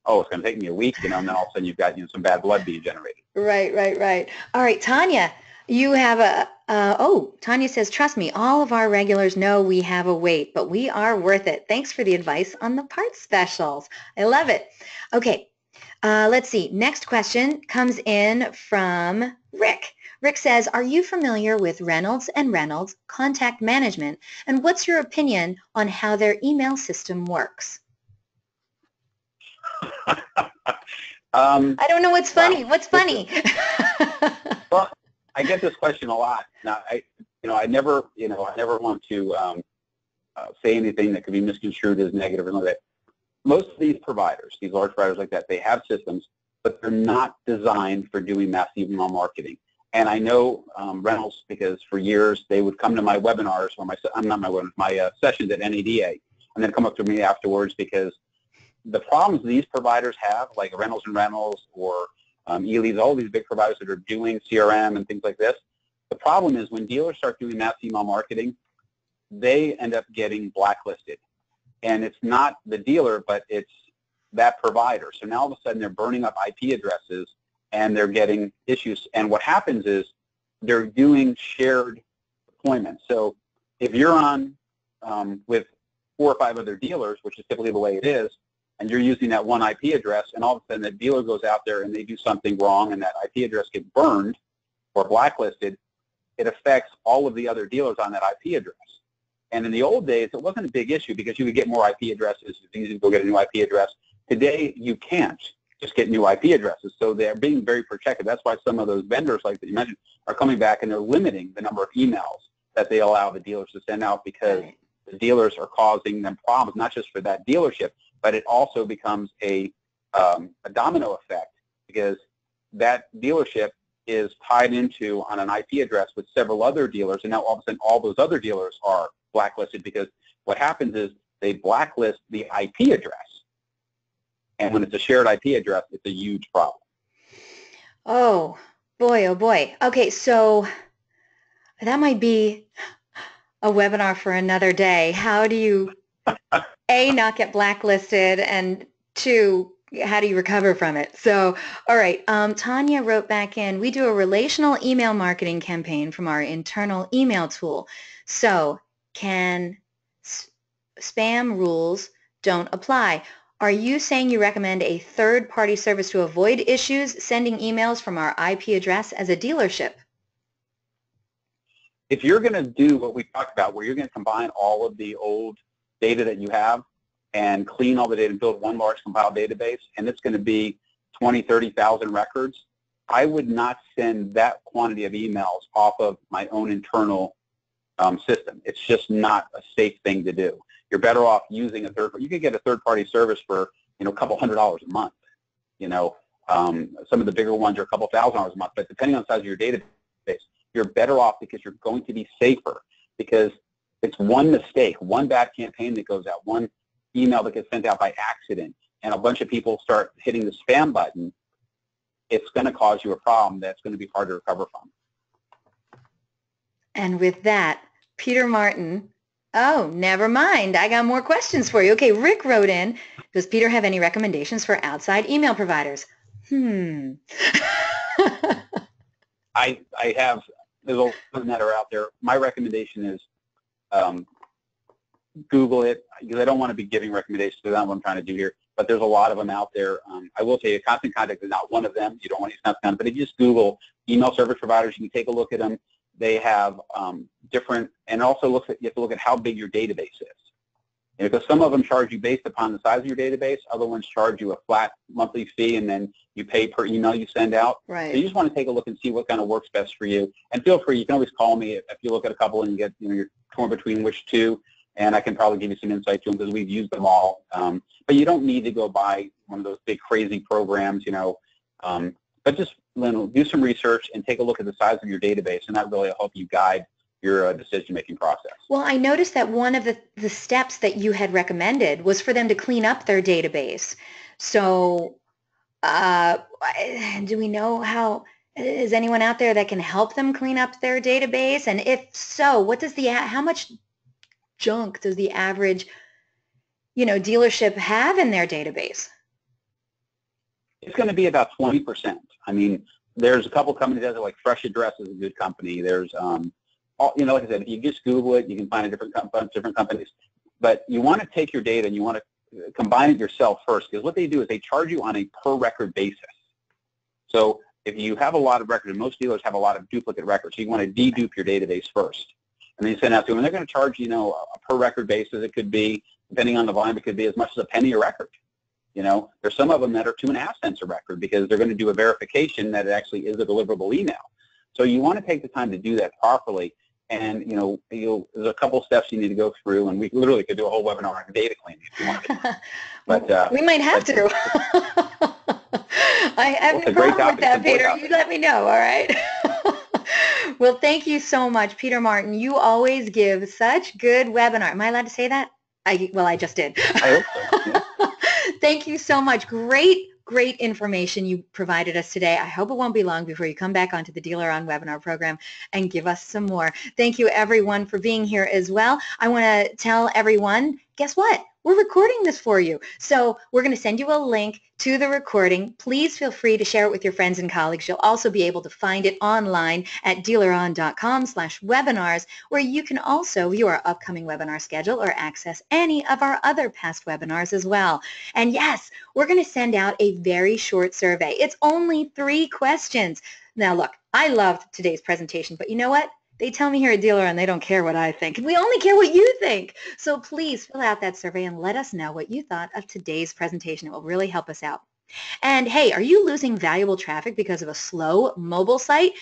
oh, it's going to take me a week, and then all of a sudden you've got some bad blood being generated. Right. All right, Tanya, you have Tanya says, trust me, all of our regulars know we have a wait, but we are worth it. Thanks for the advice on the parts specials. I love it. Okay, let's see. Next question comes in from Rick. Rick says, are you familiar with Reynolds and Reynolds Contact Management, and what's your opinion on how their email system works? I don't know what's funny. What's funny? Well, I get this question a lot. Now, I never want to say anything that could be misconstrued as negative or like that. Most of these providers, these large providers like that, they have systems, but they're not designed for doing mass email marketing. And I know Reynolds because for years they would come to my webinars or my sessions at NADA, and then come up to me afterwards because the problems these providers have, like Reynolds and Reynolds or Ely's, all these big providers that are doing CRM and things like this, the problem is when dealers start doing mass email marketing, they end up getting blacklisted. And it's not the dealer, but it's that provider. So now all of a sudden they're burning up IP addresses and they're getting issues. And what happens is they're doing shared deployments. So if you're on with 4 or 5 other dealers, which is typically the way it is, and you're using that one IP address, and all of a sudden the dealer goes out there and they do something wrong and that IP address gets burned or blacklisted, it affects all of the other dealers on that IP address. And in the old days, it wasn't a big issue because you could get more IP addresses. It's easy to go get a new IP address. Today, you can't just get new IP addresses. So they're being very protected. That's why some of those vendors, like that you mentioned, are coming back and they're limiting the number of emails that they allow the dealers to send out because the dealers are causing them problems, not just for that dealership, but it also becomes a domino effect because that dealership is tied into on an IP address with several other dealers, and now all of a sudden all those other dealers are blacklisted because what happens is they blacklist the IP address. And when it's a shared IP address, it's a huge problem. Oh, boy, oh, boy. Okay, so that might be a webinar for another day. How do you, A, not get blacklisted, and 2, how do you recover from it? So, all right, Tanya wrote back in, we do a relational email marketing campaign from our internal email tool. So can spam rules don't apply? Are you saying you recommend a third-party service to avoid issues sending emails from our IP address as a dealership? If you're going to do what we talked about, where you're going to combine all of the old data that you have and clean all the data and build one large compiled database, and it's going to be 20, 30,000 records, I would not send that quantity of emails off of my own internal system. It's just not a safe thing to do. You're better off using a third. You could get a third-party service for a couple $100 a month. Some of the bigger ones are a couple $1,000 a month. But depending on the size of your database, you're better off because you're going to be safer. Because it's one mistake, one bad campaign that goes out, one email that gets sent out by accident, and a bunch of people start hitting the spam button. It's going to cause you a problem that's going to be hard to recover from. And with that, Peter Martin. Oh, never mind. I got more questions for you. Okay, Rick wrote in, does Peter have any recommendations for outside email providers? I have, there's a lot that are out there. My recommendation is Google it, because I don't want to be giving recommendations. That's not what I'm trying to do here. But there's a lot of them out there. I will tell you, Constant Contact is not one of them. You don't want to use Constant Contact. But if you just Google email service providers, you can take a look at them. They have different, and also you have to look at how big your database is. Because some of them charge you based upon the size of your database. Other ones charge you a flat monthly fee, and then you pay per email you send out. Right. So you just want to take a look and see what kind of works best for you. And feel free, you can always call me if you look at a couple and you get, you're torn between which two, and I can probably give you some insight to them because we've used them all. But you don't need to go buy one of those big crazy programs, but just do some research and take a look at the size of your database, and that really will help you guide your decision-making process. Well, I noticed that one of the steps that you had recommended was for them to clean up their database. So do we know how, is anyone out there that can help them clean up their database? And if so, how much junk does the average, dealership have in their database? It's going to be about 20%. I mean, there's a couple companies that are like Fresh Address is a good company. There's, like I said, if you just Google it, you can find a different companies. But you want to take your data and you want to combine it yourself first, because what they do is they charge you on a per record basis. So if you have a lot of records, and most dealers have a lot of duplicate records, so you want to dedupe your database first. And then you send out to them, and they're going to charge you, a per record basis. It could be, depending on the volume, it could be as much as a penny a record. There's some of them that are 2.5 cents a record because they're going to do a verification that it actually is a deliverable email. So you want to take the time to do that properly. And, there's a couple steps you need to go through, and we literally could do a whole webinar on data cleaning if you want to. But we might have to. I have no problem with that, Peter. You let me know, all right? Well, thank you so much, Peter Martin. You always give such good webinar. Am I allowed to say that? I just did. I hope so. Yeah. Thank you so much. Great information you provided us today. I hope it won't be long before you come back onto the DealerOn webinar program and give us some more. Thank you, everyone, for being here as well. I want to tell everyone, guess what? We're recording this for you. So we're going to send you a link to the recording. Please feel free to share it with your friends and colleagues. You'll also be able to find it online at dealeron.com/webinars, where you can also view our upcoming webinar schedule or access any of our other past webinars as well. And yes, we're going to send out a very short survey. It's only 3 questions. Now look, I loved today's presentation, but you know what? They tell me here at DealerOn they don't care what I think. We only care what you think. So please fill out that survey and let us know what you thought of today's presentation. It will really help us out. And hey, are you losing valuable traffic because of a slow mobile site?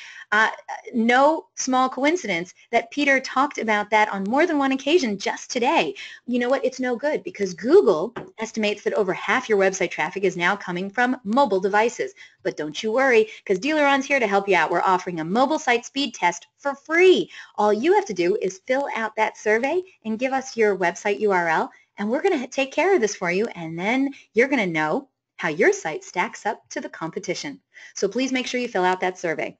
No small coincidence that Peter talked about that on more than one occasion just today. You know what? It's no good because Google estimates that over half your website traffic is now coming from mobile devices. But don't you worry, because DealerOn's here to help you out. We're offering a mobile site speed test for free. All you have to do is fill out that survey and give us your website URL, and we're going to take care of this for you, and then you're going to know how your site stacks up to the competition. So please make sure you fill out that survey.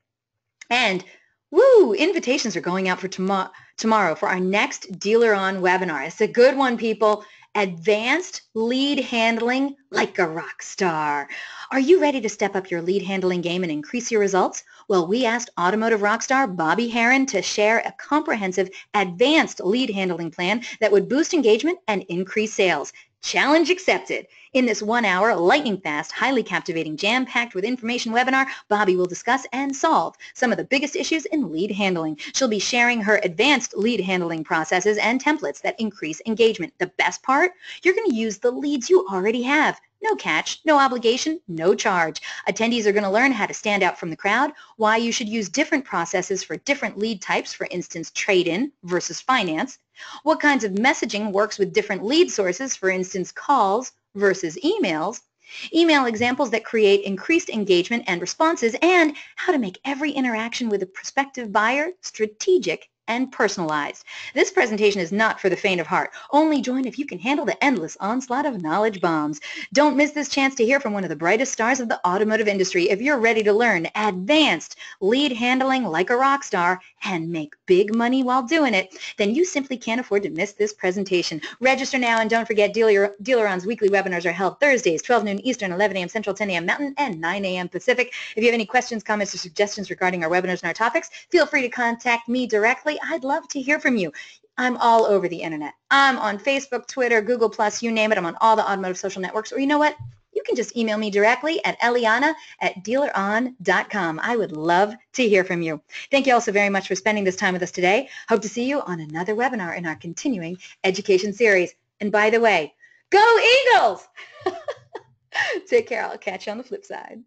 And woo, invitations are going out for tomorrow for our next DealerOn webinar. It's a good one, people. Advanced lead handling like a rock star. Are you ready to step up your lead handling game and increase your results? Well, we asked automotive rock star Bobby Heron to share a comprehensive advanced lead handling plan that would boost engagement and increase sales. Challenge accepted. In this 1-hour, lightning-fast, highly captivating, jam-packed with information webinar, Bobby will discuss and solve some of the biggest issues in lead handling. She'll be sharing her advanced lead handling processes and templates that increase engagement. The best part? You're going to use the leads you already have. No catch, no obligation, no charge. Attendees are going to learn how to stand out from the crowd, why you should use different processes for different lead types, for instance, trade-in versus finance, what kinds of messaging works with different lead sources, for instance, calls versus emails, email examples that create increased engagement and responses, and how to make every interaction with a prospective buyer strategic and personalized. This presentation is not for the faint of heart. Only join if you can handle the endless onslaught of knowledge bombs. Don't miss this chance to hear from one of the brightest stars of the automotive industry. If you're ready to learn advanced lead handling like a rock star and make big money while doing it, then you simply can't afford to miss this presentation. Register now, and don't forget DealerOn's weekly webinars are held Thursdays, 12 noon Eastern, 11 a.m. Central, 10 a.m. Mountain, and 9 a.m. Pacific. If you have any questions, comments, or suggestions regarding our webinars and our topics, feel free to contact me directly. I'd love to hear from you. I'm all over the internet. I'm on Facebook, Twitter, Google+, you name it. I'm on all the automotive social networks. Or you know what? You can just email me directly at eliana@dealeron.com. I would love to hear from you. Thank you all so very much for spending this time with us today. Hope to see you on another webinar in our continuing education series. And by the way, go Eagles! Take care. I'll catch you on the flip side.